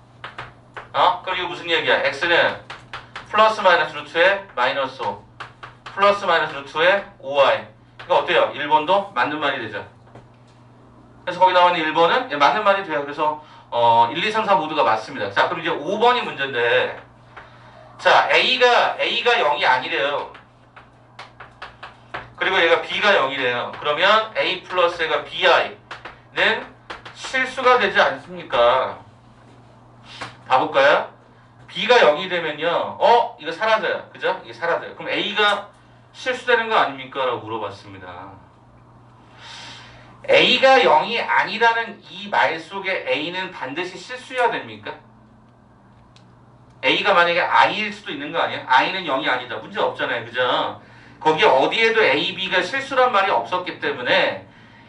그럼 이거 무슨 얘기야? x는 플러스 마이너스 루트에 마이너스 5 플러스 마이너스 루트에 5y 이거 어때요? 1번도 맞는 말이 되죠. 그래서 거기 나와 있는 1번은 맞는 말이 돼요. 그래서 1, 2, 3, 4 모두가 맞습니다. 자, 그럼 이제 5번이 문제인데 자, A가 0이 아니래요. 그리고 얘가 B가 0이래요. 그러면 A 플러스 A가 BI는 실수가 되지 않습니까? 봐볼까요? B가 0이 되면요. 이거 사라져요. 그죠? 이게 사라져요. 그럼 A가 실수되는 거 아닙니까? 라고 물어봤습니다. A가 0이 아니라는 이 말 속에 A는 반드시 실수여야 됩니까? A가 만약에 I일 수도 있는 거 아니야? I는 0이 아니다. 문제 없잖아요. 그죠? 거기 어디에도 A, B가 실수란 말이 없었기 때문에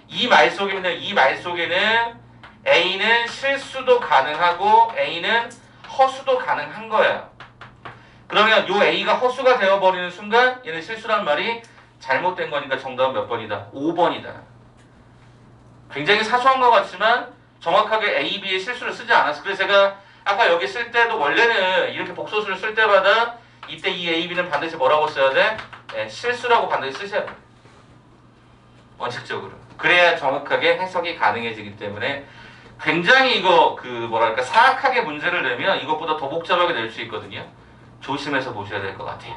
이 말 속에는 A는 실수도 가능하고 A는 허수도 가능한 거예요. 그러면 요 A가 허수가 되어버리는 순간 얘는 실수란 말이 잘못된 거니까 정답은 몇 번이다? 5번이다. 굉장히 사소한 것 같지만 정확하게 A, B의 실수를 쓰지 않았어. 그래서 제가 아까 여기 쓸 때도 원래는 이렇게 복소수를 쓸 때마다 이때 이 A, B는 반드시 뭐라고 써야 돼? 실수라고 반드시 쓰셔야 돼. 원칙적으로. 그래야 정확하게 해석이 가능해지기 때문에 굉장히 이거 사악하게 문제를 내면 이것보다 더 복잡하게 낼 수 있거든요. 조심해서 보셔야 될 것 같아요.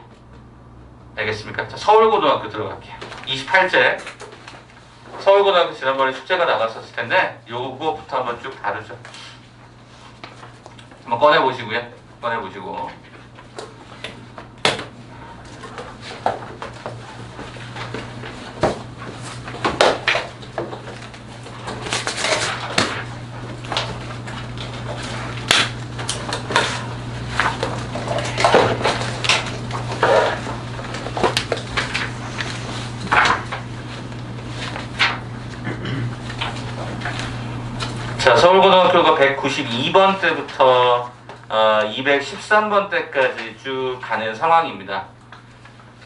알겠습니까? 자, 서울고등학교 들어갈게요. 28제. 서울고등학교 지난번에 숙제가 나갔었을 텐데 요거부터 한번 쭉 다루죠. 한번 꺼내보시고요. 꺼내보시고. 자, 서울고등학교가 192번 때부터 213번 때까지 쭉 가는 상황입니다.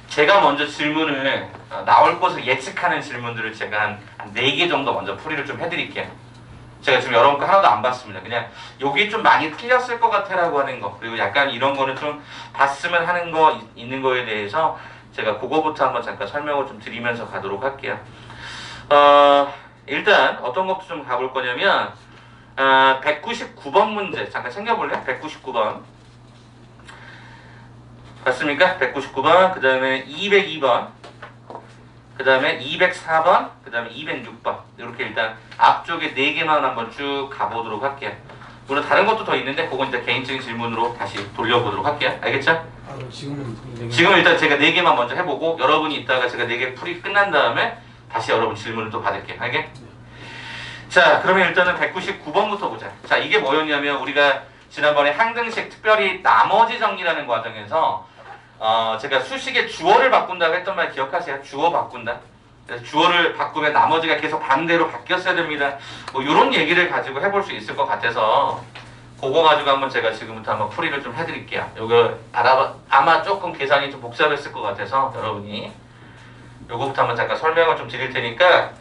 제가 먼저 질문을 나올 것을 예측하는 질문들을 제가 한 4개 정도 먼저 풀이를 좀 해드릴게요. 제가 지금 여러분 거 하나도 안 봤습니다. 그냥 여기 좀 많이 틀렸을 것 같아 라고 하는 거, 그리고 약간 이런 거는 좀 봤으면 하는 거 있는 거에 대해서 제가 그거부터 한번 잠깐 설명을 좀 드리면서 가도록 할게요. 일단 어떤 것부터 좀 가볼 거냐면 199번 문제 잠깐 챙겨볼래? 199번 맞습니까? 199번, 그 다음에 202번, 그 다음에 204번, 그 다음에 206번 이렇게 일단 앞쪽에 4개만 한번 쭉 가보도록 할게요. 물론 다른 것도 더 있는데 그건 이제 개인적인 질문으로 다시 돌려보도록 할게요. 알겠죠? 지금 일단 제가 4개만 먼저 해보고 여러분이 이따가 제가 4개 풀이 끝난 다음에 다시 여러분 질문을 또 받을게요. 알겠? 자, 그러면 일단은 199번부터 보자. 자, 이게 뭐였냐면 우리가 지난번에 항등식 특별히 나머지 정리라는 과정에서 제가 수식의 주어를 바꾼다고 했던 말 기억하세요? 주어 바꾼다. 그래서 주어를 바꾸면 나머지가 계속 반대로 바뀌었어야 됩니다. 뭐 이런 얘기를 가지고 해볼 수 있을 것 같아서 그거 가지고 한번 제가 지금부터 한번 풀이를 좀 해드릴게요. 요거 아마 조금 계산이 좀 복잡했을 것 같아서 여러분이 요거부터 한번 잠깐 설명을 좀 드릴 테니까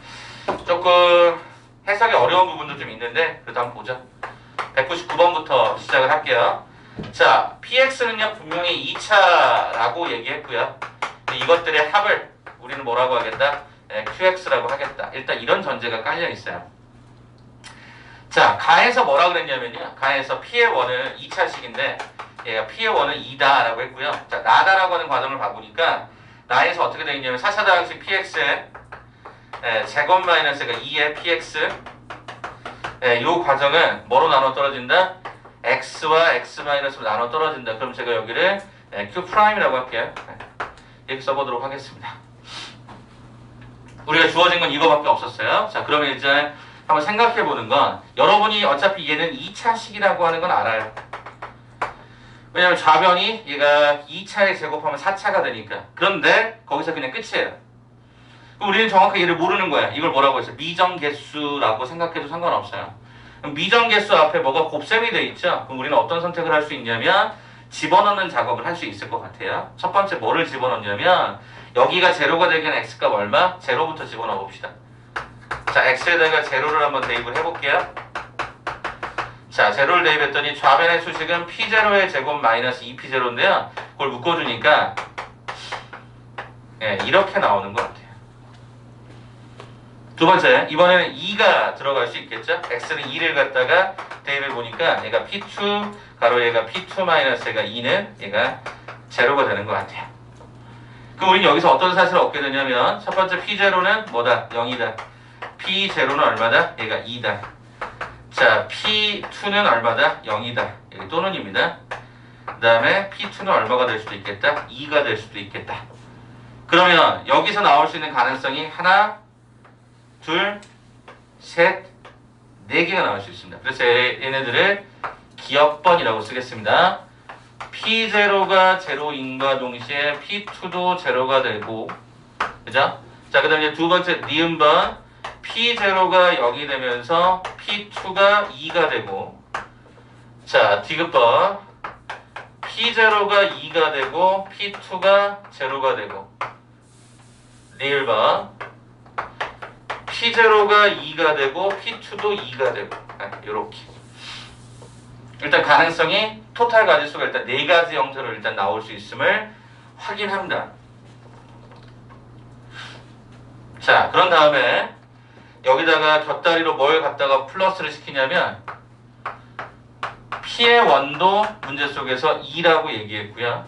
조금 해석이 어려운 부분도 좀 있는데 그래도 한번 보죠. 199번부터 시작을 할게요. 자, PX는요 분명히 2차라고 얘기했고요. 이것들의 합을 우리는 뭐라고 하겠다? QX라고 하겠다. 일단 이런 전제가 깔려 있어요. 자, 가에서 뭐라 그랬냐면요. 가에서 P의 원은 2차식인데 얘가 P의 원은 2다 라고 했고요. 자, 나다라고 하는 과정을 봐보니까 나에서 어떻게 되어 있냐면 4차다항식 PX의 제곱 마이너스가 2의 PX 이 과정은 뭐로 나눠 떨어진다? X와 X 마이너스로 나눠 떨어진다. 그럼 제가 여기를 Q 프라임이라고 할게요. 이렇게 써보도록 하겠습니다. 우리가 주어진 건 이거밖에 없었어요. 자, 그러면 이제 한번 생각해 보는 건 여러분이 어차피 얘는 2차식이라고 하는 건 알아요. 왜냐면 좌변이 얘가 2차에 제곱하면 4차가 되니까. 그런데 거기서 그냥 끝이에요. 그럼 우리는 정확하게 얘를 모르는 거야. 이걸 뭐라고 했어요? 미정계수라고 생각해도 상관없어요. 그럼 미정계수 앞에 뭐가 곱셈이 돼 있죠? 그럼 우리는 어떤 선택을 할 수 있냐면 집어넣는 작업을 할 수 있을 것 같아요. 첫 번째 뭐를 집어넣냐면 여기가 제로가 되기엔 x값 얼마? 제로부터 집어넣어 봅시다. 자, x에다가 제로를 한번 대입을 해볼게요. 자, 제로를 대입했더니 좌변의 수식은 p0의 제곱 마이너스 2p0인데요. 그걸 묶어주니까 이렇게 나오는 것 같아요. 두 번째, 이번에는 2가 들어갈 수 있겠죠? x는 2를 갖다가 대입해 보니까 얘가 p2 가로 얘가 p2 마이너스 얘가 2는 얘가 제로가 되는 것 같아요. 그럼 우리는 여기서 어떤 사실을 얻게 되냐면 첫 번째 p0는 뭐다? 0이다. p0는 얼마다? 얘가 2다. 자, p2는 얼마다? 0이다. 여기 또는입니다. 그 다음에 p2는 얼마가 될 수도 있겠다? 2가 될 수도 있겠다. 그러면 여기서 나올 수 있는 가능성이 하나, 둘, 셋, 네 개가 나올 수 있습니다. 그래서 얘네들을 기억번이라고 쓰겠습니다. P0가 제로인과 동시에 P2도 제로가 되고, 그죠? 자, 그 다음에 두 번째 니은번 P0가 0이 되면서 P2가 2가 되고, 자, 디귿번 P0가 2가 되고 P2가 제로가 되고, 리을번 P0가 2가 되고 P2도 2가 되고 이렇게 일단 가능성이 토탈 가지수가 일단 4가지 형태로 일단 나올 수 있음을 확인합니다. 자, 그런 다음에 여기다가 곁다리로 뭘 갖다가 플러스를 시키냐면 P의 원도 문제 속에서 2라고 얘기했고요.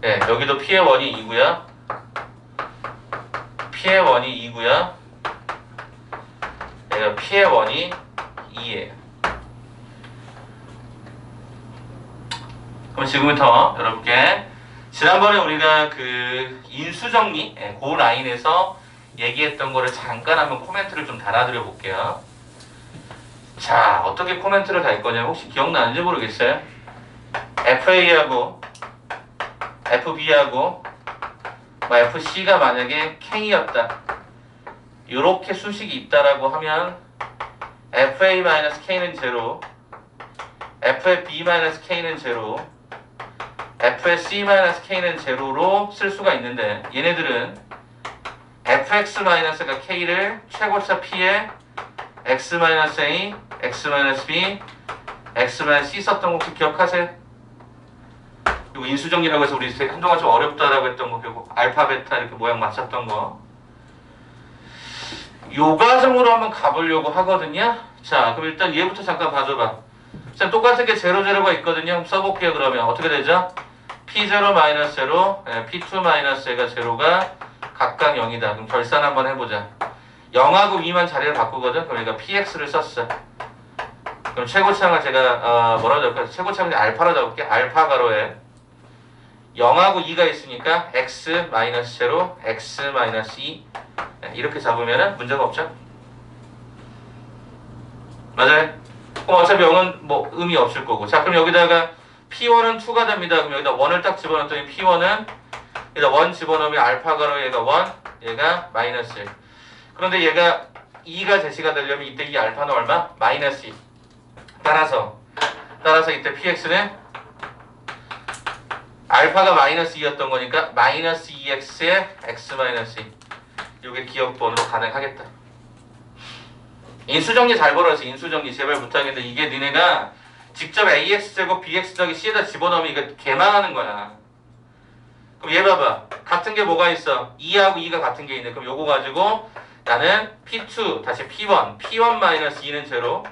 네, 여기도 P의 원이 2고요. P의 원이 2고요. 얘가 P의 원이 2예요. 그럼 지금부터 여러분께 지난번에 우리가 그 인수정리 그 라인에서 얘기했던 거를 잠깐 한번 코멘트를 좀 달아드려 볼게요. 자, 어떻게 코멘트를 달 거냐면 혹시 기억나는지 모르겠어요. FA하고 FB하고 FC가 만약에 K였다. 이렇게 수식이 있다라고 하면 FA-K는 제로, FB-K는 제로, FC-K는 제로로 쓸 수가 있는데 얘네들은 fx-가 K를 최고차 P에 x-a, x-b, x-c 썼던 거 혹시 기억하세요? 그리고 인수정리라고 해서 우리 한동안 좀 어렵다라고 했던 거 결국 알파, 베타 이렇게 모양 맞췄던 거 요 과정으로 한번 가보려고 하거든요. 자, 그럼 일단 얘부터 잠깐 봐줘봐. 자, 똑같은 게 0, 0가 있거든요. 한번 써볼게요. 그러면 어떻게 되죠? P0 마이너스 0, P2 마이너스 얘가 0가 각각 0이다. 그럼 결산 한번 해보자. 0하고 2만 자리를 바꾸거든. 그러니까 PX를 썼어. 그럼 최고차항을 제가 뭐라고 적을까? 최고차항을 알파로 적을게. 알파 가로에 0하고 2가 있으니까 X 마이너스 0, X 마이너스 2 이렇게 잡으면 문제가 없죠? 맞아요? 그럼 어차피 0은 뭐 의미 없을 거고. 자, 그럼 여기다가 P1은 2가 됩니다. 그럼 여기다 1을 딱 집어넣었더니 P1은 그래서 1 집어넣으면 알파 가로 얘가 1, 얘가 마이너스 1. 그런데 얘가 2가 제시가 되려면 이때 이 알파는 얼마? 마이너스 2. 따라서 이때 px는 알파가 마이너스 2였던 거니까 마이너스 2x에 x 마이너스 2. 이게 기억번으로 가능하겠다. 인수정리 잘 벌어서 인수정리 제발 부탁인데 이게 니네가 직접 ax제곱 bx 더하기 c에다 집어넣으면 이거 개망하는 거야. 그럼 얘 봐봐. 같은 게 뭐가 있어? 2하고 2가 같은 게 있네. 그럼 요거 가지고 나는 p2 다시 p1 p1-2는 제로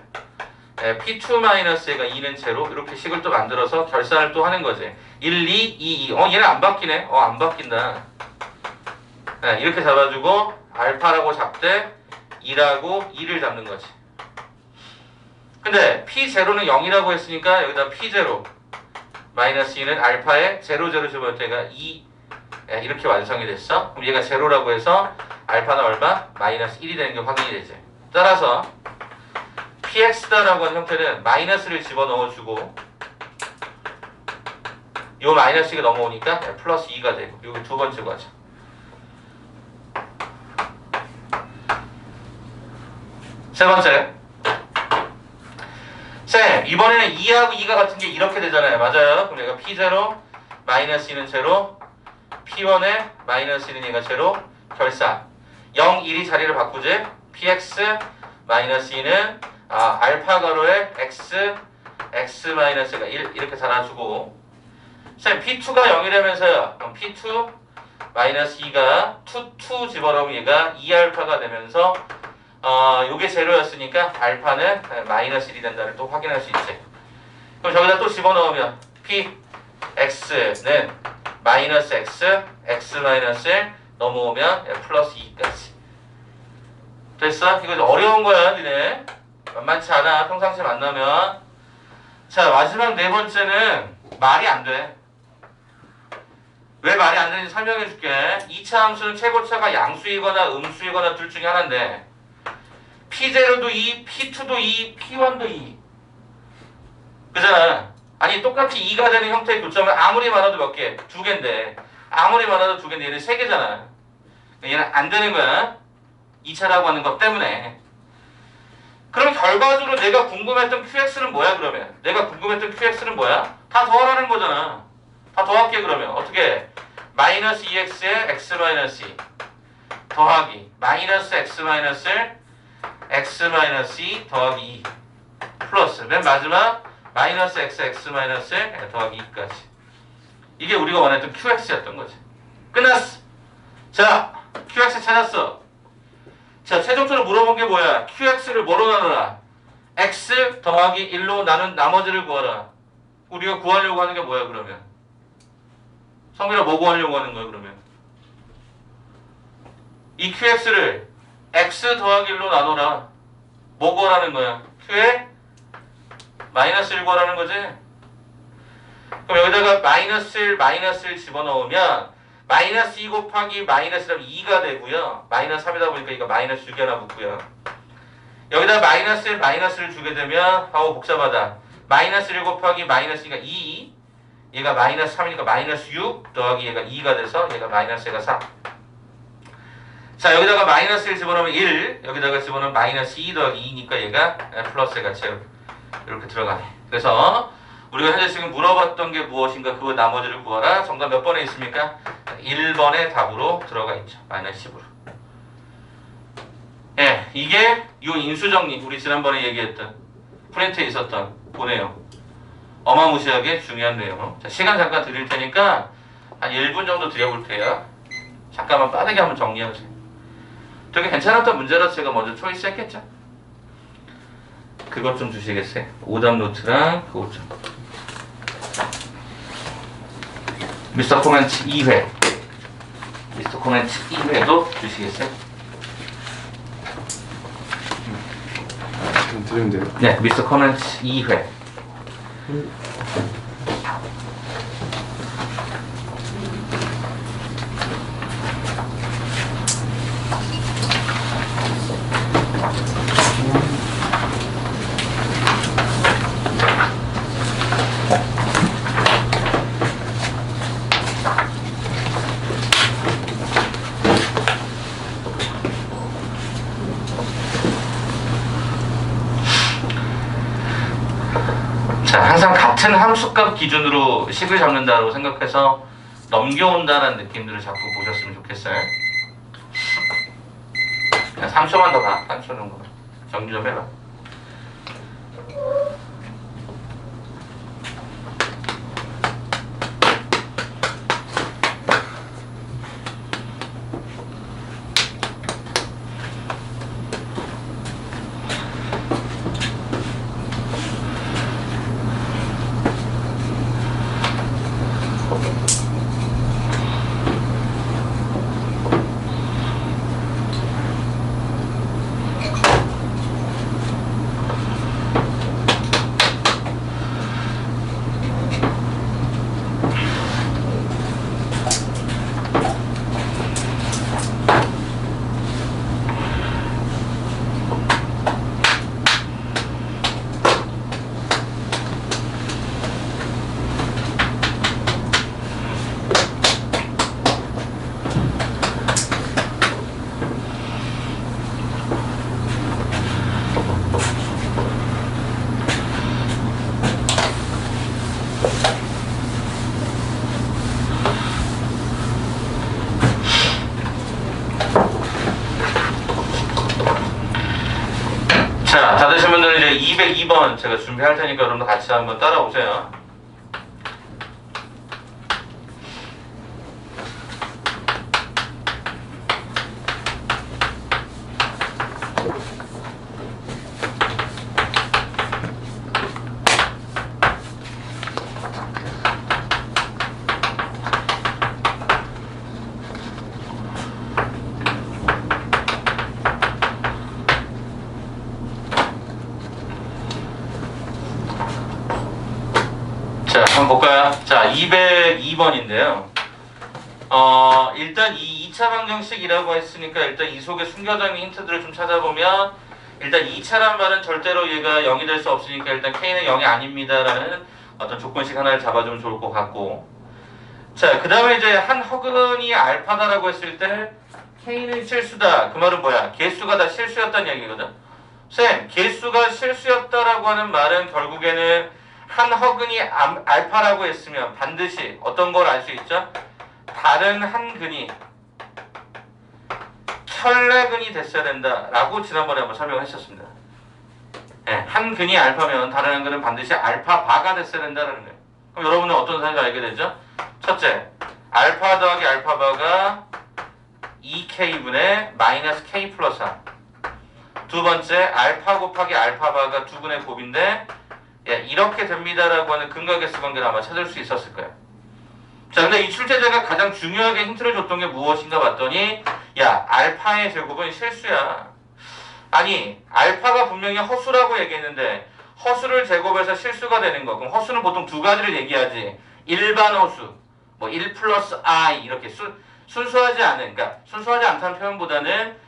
p2-얘가 2는 제로 이렇게 식을 또 만들어서 결산을 또 하는 거지. 1, 2, 2, 2 얘는 안 바뀌네. 안 바뀐다. 네, 이렇게 잡아주고 알파라고 잡되 2라고 2를 잡는 거지. 근데 p0는 0이라고 했으니까 여기다 p0 마이너스 2는 알파에 0, 0 집어넣을 때가 2 이렇게 완성이 됐어. 그럼 얘가 0라고 해서 알파는 얼마? 마이너스 1이 되는 게 확인이 되지. 따라서 px다라고 하는 형태는 마이너스를 집어넣어주고 요 마이너스가 넘어오니까 플러스 2가 되고 이거 두 번째 과정. 세 번째. 쌤, 이번에는 2하고 2가 같은 게 이렇게 되잖아요. 맞아요. 그럼 얘가 p0 마이너스 2는 제로 p1에 마이너스 1은 얘가 제로 결산 0, 1이 자리를 바꾸지. px 마이너스 2는 알파 가로에 x 마이너스가 1 이렇게 달아주고 쌤 p2가 0이라면서요. 그럼 p2 마이너스 2가 2 집어넣으면 얘가 2알파가 되면서 요게 제로였으니까 알파는 마이너스 1이 된다를 또 확인할 수 있지. 그럼 저기다 또 집어넣으면 px는 마이너스 x 마이너스 1 넘어오면 플러스 2까지 됐어? 이거 어려운 거야 니네. 만만치 않아 평상시 만나면. 자 마지막 네 번째는 말이 안 돼. 왜 말이 안 되는지 설명해 줄게. 2차 함수는 최고차가 양수이거나 음수이거나 둘 중에 하나인데 p0도 2, p2도 2, p1도 2 그잖아. 아니 똑같이 2가 되는 형태의 교점은 아무리 많아도 몇 개? 두 개인데 아무리 많아도 두 개인데 얘는 세 개잖아. 얘는 안 되는 거야. 2차라고 하는 것 때문에. 그럼 결과적으로 내가 궁금했던 qx는 뭐야 그러면? 내가 궁금했던 qx는 뭐야? 다 더하라는 거잖아. 다 더할게 그러면. 어떻게? 마이너스 2x에 x 마이너스 2 더하기 마이너스 x 마이너스 1 x 마이너스 2 더하기 2 플러스 맨 마지막 마이너스 x 마이너스 1 더하기 2까지. 이게 우리가 원했던 qx였던 거지. 끝났어. 자 qx 찾았어. 자 최종적으로 물어본 게 뭐야? qx를 뭐로 나누라? x 더하기 1로 나눈 나머지를 구하라. 우리가 구하려고 하는 게 뭐야 그러면? 성민아 뭐 구하려고 하는 거야 그러면? 이 qx를 x 더하기 1로 나눠라. 뭐 구하라는 거야? q에 마이너스 1 구하라는 거지? 그럼 여기다가 마이너스 1 집어넣으면 마이너스 2 곱하기 마이너스 1하면 2가 되고요. 마이너스 3이다 보니까 이거 마이너스 6이 하나 붙고요. 여기다 마이너스 1 마이너스를 주게 되면 복잡하다. 마이너스 1 곱하기 마이너스 2가 2 얘가 마이너스 3이니까 마이너스 6 더하기 얘가 2가 돼서 얘가 마이너스 얘가 4. 자 여기다가 마이너스 1 집어넣으면 1 여기다가 집어넣으면 마이너스 2 더하기 2니까 얘가 플러스 얘가 제로 이렇게 들어가네. 그래서 우리가 현재 지금 물어봤던 게 무엇인가 그 나머지를 구하라. 정답 몇 번에 있습니까? 1번의 답으로 들어가 있죠. 마이너스 10으로. 예, 이게 이 인수정리 우리 지난번에 얘기했던 프린트에 있었던 보내요. 어마무시하게 중요한 내용. 자, 시간 잠깐 드릴 테니까 한 1분 정도 드려볼 테요. 잠깐만 빠르게 한번 정리해보세요. 되게 괜찮았던 문제라서 제가 먼저 초이스 했겠죠? 그것 좀 주시겠어요? 오답 노트랑 그것 좀. 미스터 코멘트 2회. 미스터 코멘트 2회도 주시겠어요? 드리면 돼요? 네, 미스터 코멘트 2회. 같은 함수값 기준으로 식을 잡는다고 생각해서 넘겨온다는 느낌들을 자꾸 보셨으면 좋겠어요. 그냥 3초만 더 봐. 3초 정도. 정리 좀 해봐. 자, 다 되신 분들은 이제 202번 제가 준비할 테니까 여러분들 같이 한번 따라오세요. 자, 한번 볼까요? 자, 202번인데요. 일단 이 2차 방정식이라고 했으니까 일단 이 속에 숨겨져 있는 힌트들을 좀 찾아보면 일단 2차란 말은 절대로 얘가 0이 될 수 없으니까 일단 K는 0이 아닙니다라는 어떤 조건식 하나를 잡아주면 좋을 것 같고, 자, 그 다음에 이제 한 허근이 알파다라고 했을 때 K는 실수다. 그 말은 뭐야? 개수가 다 실수였다는 얘기거든. 쌤, 개수가 실수였다라고 하는 말은 결국에는 한 허근이 알파라고 했으면 반드시 어떤 걸 알 수 있죠? 다른 한 근이 켤레근이 됐어야 된다라고 지난번에 한번 설명을 했었습니다. 네, 한 근이 알파면 다른 한 근은 반드시 알파바가 됐어야 된다는 거예요. 그럼 여러분은 어떤 사실을 알게 되죠? 첫째, 알파 더하기 알파바가 2k분의 마이너스 k 플러스 1. 두 번째, 알파 곱하기 알파바가 두 근의 곱인데 이렇게 됩니다라고 하는 근각계수 관계를 아마 찾을 수 있었을 거예요. 자, 근데 이 출제자가 가장 중요하게 힌트를 줬던 게 무엇인가 봤더니, 야, 알파의 제곱은 실수야. 아니, 알파가 분명히 허수라고 얘기했는데 허수를 제곱해서 실수가 되는 거. 그럼 허수는 보통 두 가지를 얘기하지. 일반 허수, 뭐 1 플러스 i 이렇게 순수하지 않은, 그러니까 순수하지 않다는 표현보다는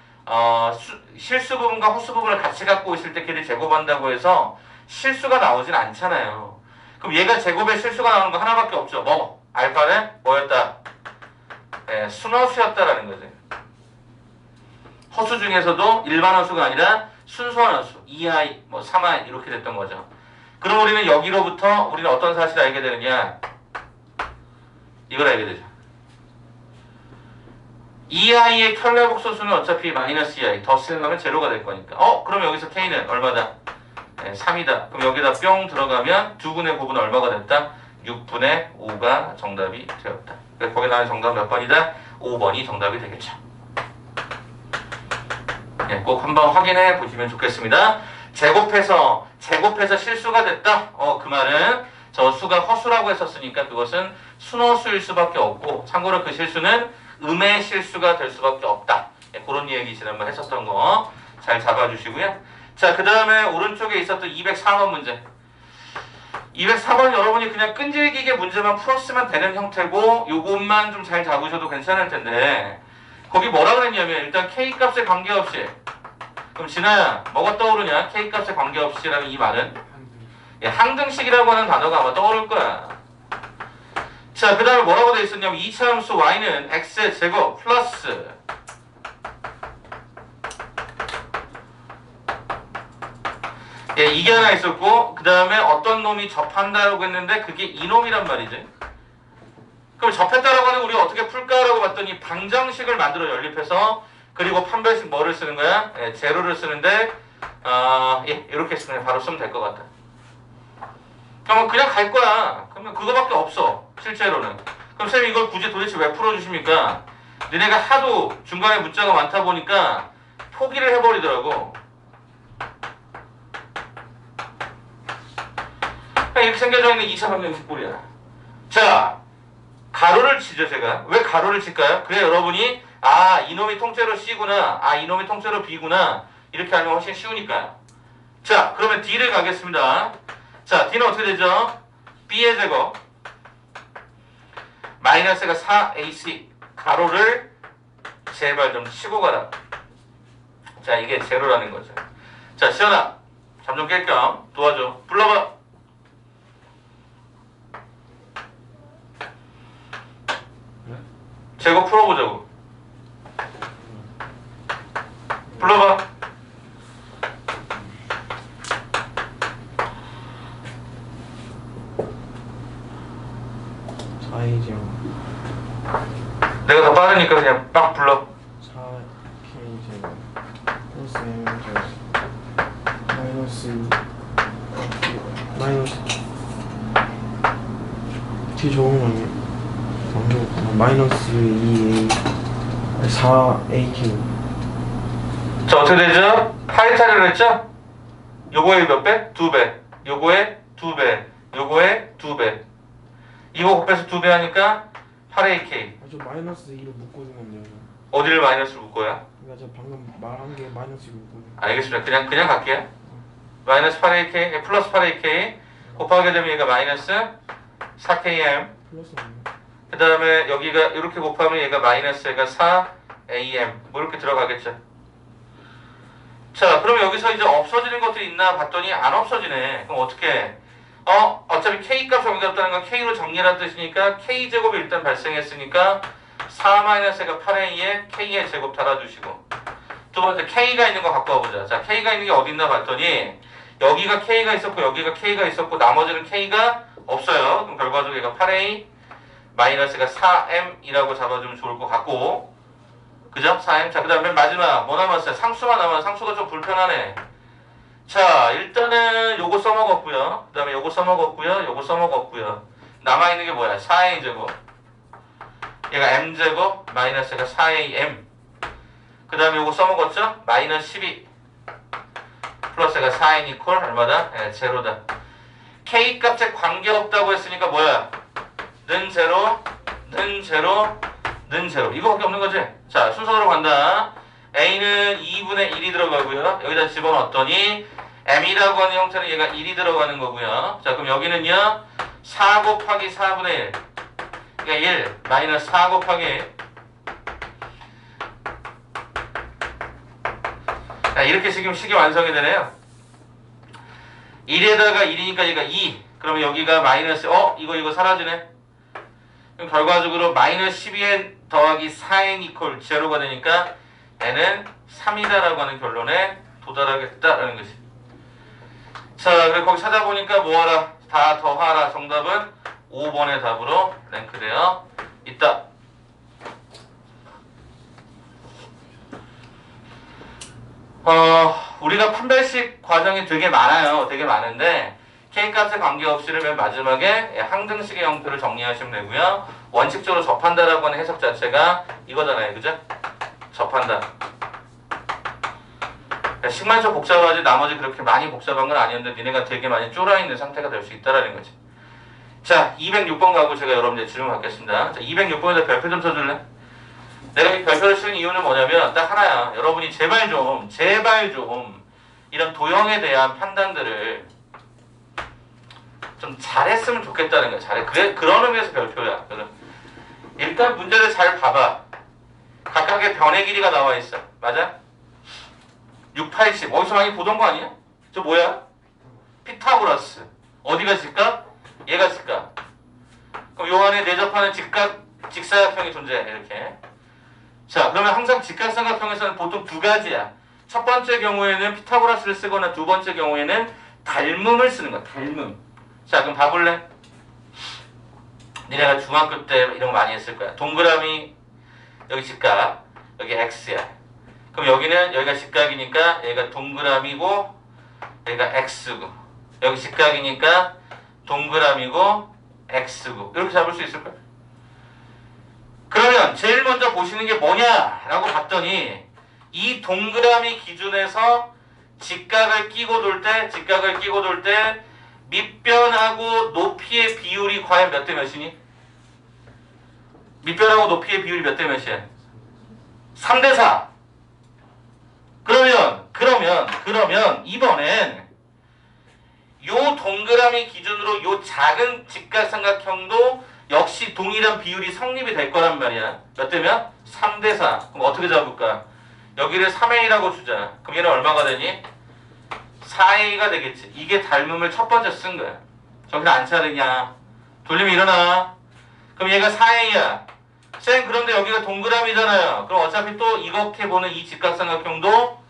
실수 부분과 허수 부분을 같이 갖고 있을 때 걔를 제곱한다고 해서 실수가 나오진 않잖아요. 그럼 얘가 제곱에 실수가 나오는 거 하나밖에 없죠. 뭐? 알파는 뭐였다? 순허수였다라는 거지. 허수 중에서도 일반 허수가 아니라 순수한 허수, 2i, 뭐 3i 이렇게 됐던 거죠. 그럼 우리는 여기로부터 우리는 어떤 사실을 알게 되느냐? 이걸 알게 되죠. 2i의 켤레복소수는 어차피 마이너스 2i, 더 쓰려면 제로가 될 거니까. 그럼 여기서 k는 얼마다? 3이다. 그럼 여기다 뿅 들어가면 두 분의 곱은 얼마가 됐다? 6분의 5가 정답이 되었다. 그래서 거기 나온 정답 몇 번이다? 5번이 정답이 되겠죠. 꼭 한번 확인해 보시면 좋겠습니다. 제곱해서 실수가 됐다. 그 말은 저 수가 허수라고 했었으니까 그것은 순허수일 수밖에 없고, 참고로 그 실수는 음의 실수가 될 수밖에 없다. 그런 얘기 지난번 했었던 거 잘 잡아주시고요. 자, 그 다음에 오른쪽에 있었던 204번 문제. 204번 여러분이 그냥 끈질기게 문제만 풀었으면 되는 형태고 요것만 좀 잘 잡으셔도 괜찮을 텐데, 거기 뭐라 그랬냐면 일단 K값에 관계없이, 그럼 진아야 뭐가 떠오르냐? K값에 관계없이라는 이 말은 항등식이라고 하는 단어가 아마 떠오를 거야. 자, 그 다음에 뭐라고 되어 있었냐면 2차 함수 y는 x의 제곱 플러스 예, 이게 하나 있었고 그 다음에 어떤 놈이 접한다라고 했는데 그게 이놈이란 말이지. 그럼 접했다라고 하는 우리가 어떻게 풀까라고 봤더니 방정식을 만들어 연립해서 그리고 판별식 뭐를 쓰는 거야? 예, 제로를 쓰는데 예, 이렇게 쓰면 바로 쓰면 될 것 같아. 그러면 그냥 갈 거야. 그러면 그거밖에 없어 실제로는. 그럼 쌤이 이걸 굳이 도대체 왜 풀어주십니까? 너네가 하도 중간에 문자가 많다 보니까 포기를 해버리더라고. 이렇게 생겨져 있는 2차 방정식꼴이야. 자, 가로를 치죠 제가. 왜 가로를 칠까요? 그래 여러분이 아 이놈이 통째로 C구나, 아 이놈이 통째로 B구나 이렇게 하면 훨씬 쉬우니까요. 자, 그러면 D를 가겠습니다. 자, D는 어떻게 되죠? B의 제곱 마이너스가 4AC 가로를 제발 좀 치고 가라. 자, 이게 제로라는 거죠. 자, 시연아 잠 좀 깰 겸 도와줘. 불러봐. 제곱 풀어보자고. 불러봐. 내가 더 빠르니까 그냥 막 불러. 4K제곱 플러스 M제곱 마이너스 T 적으면 마이너스 2A 4AK 자, 어떻게 되죠? 파이타를 했죠? 요거의 몇 배? 2배. 요거의 2배. 요거의 2배. 이거 곱해서 2배 하니까 8AK. 저 마이너스 2를 묶고 있는 건데요. 어디를 마이너스로 묶어야? 그러니까 저 방금 말한 게 마이너스 2를 묶고 있는 알겠습니다. 그냥 갈게요. 마이너스 8AK, 플러스 8AK 곱하게 되면 얘가 마이너스 4KM. 플러스 그 다음에 여기가 이렇게 곱하면 얘가 마이너스 얘가 4AM 뭐 이렇게 들어가겠죠. 자, 그럼 여기서 이제 없어지는 것들이 있나 봤더니 안 없어지네. 그럼 어떻게? 어차피 K값 정리했다는 건 K로 정리하는 뜻이니까 K제곱이 일단 발생했으니까 4-가 8A에 K의 제곱 달아주시고 두 번째 K가 있는 거 갖고 와보자. 자, K가 있는 게 어디 있나 봤더니 여기가 K가 있었고 여기가 K가 있었고 나머지는 K가 없어요. 그럼 결과적으로 얘가 8A 마이너스가 4m이라고 잡아주면 좋을 것 같고, 그죠? 4m. 자, 그 다음에 마지막 뭐 남았어요? 상수가 남아요. 상수가 좀 불편하네. 자, 일단은 요거 써먹었고요. 그 다음에 요거 써먹었고요. 요거 써먹었고요. 남아있는 게 뭐야? 4a제곱. 얘가 m제곱 마이너스가 4am. 그 다음에 요거 써먹었죠? 마이너스 12 플러스가 4n 이퀄 얼마다? 네, 제로다. k 값에 관계없다고 했으니까 뭐야? 는 제로, 는 제로, 는 제로. 이거밖에 없는 거지? 자, 순서대로 간다. a는 2분의 1이 들어가고요. 여기다 집어넣었더니 m이라고 하는 형태는 얘가 1이 들어가는 거고요. 자, 그럼 여기는요. 4 곱하기 4분의 1. 그러니까 1 마이너스 4 곱하기 1. 자, 이렇게 지금 식이 완성이 되네요. 1에다가 1이니까 얘가 2. 그러면 여기가 마이너스, 이거 사라지네. 그럼 결과적으로 마이너스 12n 더하기 4n 이퀄 제로가 되니까 n은 3이다라고 하는 결론에 도달하겠다라는 거지. 자, 그래 거기 찾아보니까 뭐하라? 다 더하라. 정답은 5번의 답으로 랭크되어 있다. 우리가 판별식 과정이 되게 많아요. 되게 많은데 K값에 관계없이를 맨 마지막에 항등식의 형태를 정리하시면 되고요. 원칙적으로 접한다라고 하는 해석 자체가 이거잖아요. 그죠? 접한다. 식만서 복잡하지 나머지 그렇게 많이 복잡한 건 아니었는데 니네가 되게 많이 쫄아있는 상태가 될 수 있다라는 거지. 자, 206번 가고 제가 여러분들 질문 받겠습니다. 자, 206번에다 별표 좀 쳐줄래? 내가 이 별표를 쓰는 이유는 뭐냐면 딱 하나야. 여러분이 제발 좀 이런 도형에 대한 판단들을 좀 잘했으면 좋겠다는 거야. 그래, 그런 의미에서 별표야. 일단 문제를 잘 봐봐. 각각의 변의 길이가 나와 있어. 맞아? 6, 80. 어디서 많이 보던 거 아니야? 저 뭐야? 피타고라스. 어디가 직각? 얘가 직각. 그럼 요 안에 내접하는 직사각형이 존재해. 이렇게. 자, 그러면 항상 직각삼각형에서는 보통 두 가지야. 첫 번째 경우에는 피타고라스를 쓰거나 두 번째 경우에는 닮음을 쓰는 거야. 닮음. 자, 그럼 봐볼래? 니네가 중학교 때 이런 거 많이 했을 거야. 동그라미 여기 직각, 여기 x야. 그럼 여기는 여기가 직각이니까 여기가 동그라미고 여기가 x고, 여기 직각이니까 동그라미고 x고, 이렇게 잡을 수 있을 거야. 그러면 제일 먼저 보시는 게 뭐냐라고 봤더니 이 동그라미 기준에서 직각을 끼고 돌 때 밑변하고 높이의 비율이 과연 몇 대 몇이니? 밑변하고 높이의 비율이 몇 대 몇이야? 3대 4. 그러면 이번엔 요 동그라미 기준으로 요 작은 직각삼각형도 역시 동일한 비율이 성립이 될 거란 말이야. 몇 대면? 3대 4. 그럼 어떻게 잡을까? 여기를 3A라고 주자. 그럼 얘는 얼마가 되니? 4A가 되겠지. 이게 닮음을 첫 번째 쓴 거야. 저기는 안 차르냐? 돌리면 일어나. 그럼 얘가 4A야. 쌤, 그런데 여기가 동그라미잖아요. 그럼 어차피 또 이렇게 보는 이 직각삼각형도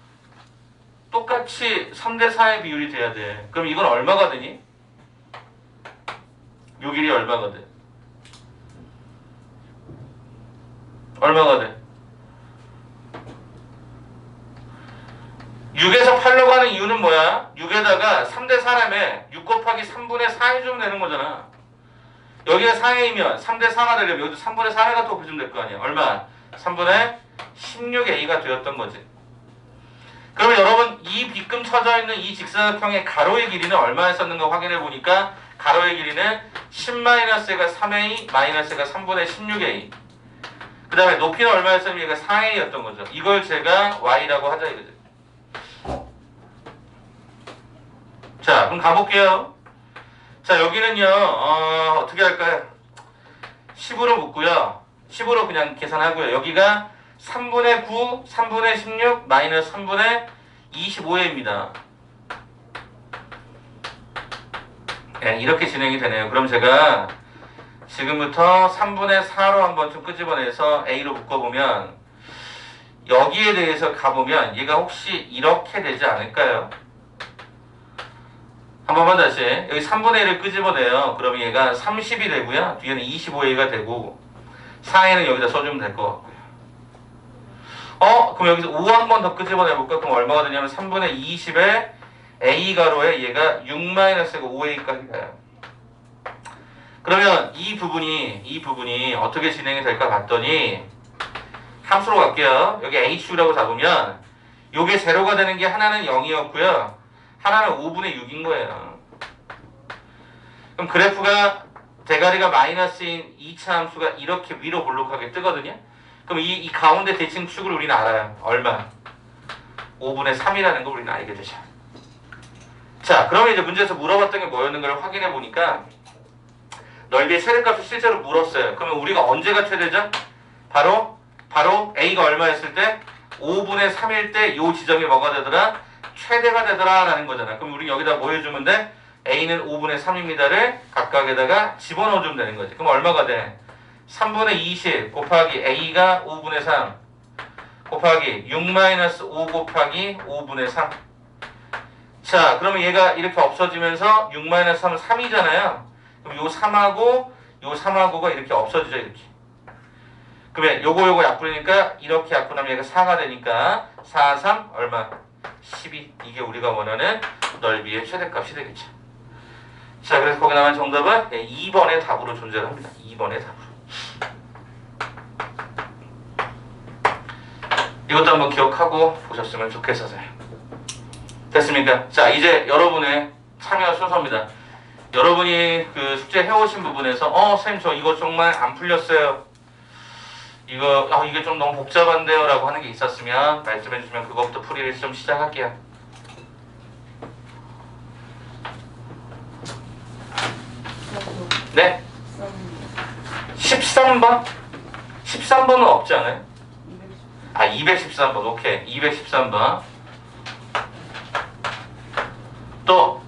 똑같이 3대 4의 비율이 돼야 돼. 그럼 이건 얼마가 되니? 요 길이 얼마가 돼? 얼마가 돼? 6에서 8로 가는 이유는 뭐야? 6에다가 3대 4라며 6 곱하기 3분의 4 해주면 되는 거잖아. 여기가 4A면 3대 4가 되려면 여기도 3분의 4가 또 해주면 될 거 아니야. 얼마? 3분의 16A가 되었던 거지. 그러면 여러분 이 빗금 쳐져 있는 이 직사각형의 가로의 길이는 얼마였었는가 확인해 보니까 가로의 길이는 10-A가 3A, 마이너스가 3분의 16A. 그 다음에 높이는 얼마였으면 얘가 4A였던 거죠. 이걸 제가 Y라고 하자 이거죠. 자, 그럼 가볼게요. 자, 여기는요, 어떻게 할까요? 10으로 묶고요. 10으로 그냥 계산하고요. 여기가 3분의 9, 3분의 16, 마이너스 3분의 25회입니다. 네, 이렇게 진행이 되네요. 그럼 제가 지금부터 3분의 4로 한번 좀 끄집어내서 A로 묶어보면 여기에 대해서 가보면 얘가 혹시 이렇게 되지 않을까요? 한 번만 다시. 여기 3분의 1을 끄집어내요. 그러면 얘가 30이 되고요. 뒤에는 25A가 되고 4A는 여기다 써주면 될 것 같고요. 그럼 여기서 5 한 번 더 끄집어내볼까? 그럼 얼마가 되냐면 3분의 20에 A 가로에 얘가 6-5A까지 가요. 그러면 이 부분이 어떻게 진행이 될까 봤더니 함수로 갈게요. 여기 HU라고 잡으면 요게 제로가 되는 게 하나는 0이었고요. 하나는 5분의 6인 거예요. 그럼 그래프가 대가리가 마이너스인 2차 함수가 이렇게 위로 볼록하게 뜨거든요. 그럼 이 가운데 대칭축을 우리는 알아요. 얼마? 5분의 3이라는 거 우리는 알게 되죠. 자, 그러면 이제 문제에서 물어봤던 게 뭐였는가를 확인해 보니까 넓이의 최대값을 실제로 물었어요. 그러면 우리가 언제가 최대죠? 바로 A가 얼마였을 때? 5분의 3일 때 이 지점이 뭐가 되더라? 최대가 되더라 라는 거잖아. 그럼 우리 여기다 뭐 해주면 돼? A는 5분의 3입니다를 각각에다가 집어넣어주면 되는 거지. 그럼 얼마가 돼? 3분의 20 곱하기 A가 5분의 3 곱하기 6-5 곱하기 5분의 3. 자, 그러면 얘가 이렇게 없어지면서 6-3은 3이잖아요. 그럼 요 3하고가 이렇게 없어지죠. 이렇게. 그러면 요거 약분이니까 이렇게 약분하면 얘가 4가 되니까 4, 3 얼마? 12. 이게 우리가 원하는 넓이의 최대값이 되겠죠. 자, 그래서 거기 나온 정답은 2번의 답으로 존재를 합니다. 2번의 답으로. 이것도 한번 기억하고 보셨으면 좋겠어서요. 됐습니까? 자, 이제 여러분의 참여 순서입니다. 여러분이 그 숙제 해오신 부분에서 쌤 저 이거 정말 안 풀렸어요. 이게 좀 너무 복잡한데요 라고 하는 게 있었으면 말씀해 주시면 그것부터 풀이를 좀 시작할게요. 네? 13번? 13번은 없지 않아요? 213번. 오케이. 213번. 또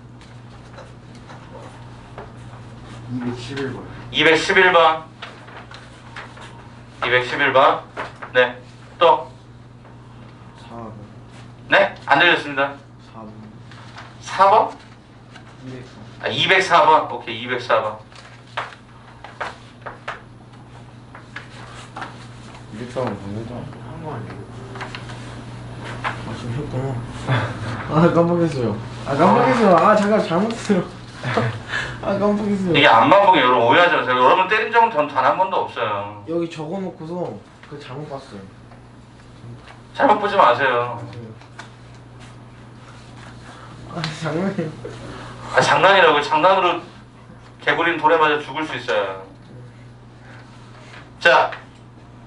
211번. 211번. 211번. 네. 또 4번. 네? 안 들렸습니다. 4번. 4번? 200. 204번. 오케이, 204번. 203은 보내자. 한거 아니고. 아 지금 했구나. 아 깜빡했어요. 아 깜빡했어요. 아 잠깐 잘못했어요. 아 깜빡했어요. 이게 안만 보기 여러분 오해하지 마세요. 여러분 때린 적은 단 한 번도 없어요. 여기 적어놓고서 그 잘못 봤어요. 잘못 보지 마세요. 아 장난이에요. 아, 장난이라고. 장난으로 개구리는 돌에 맞아 죽을 수 있어요. 자,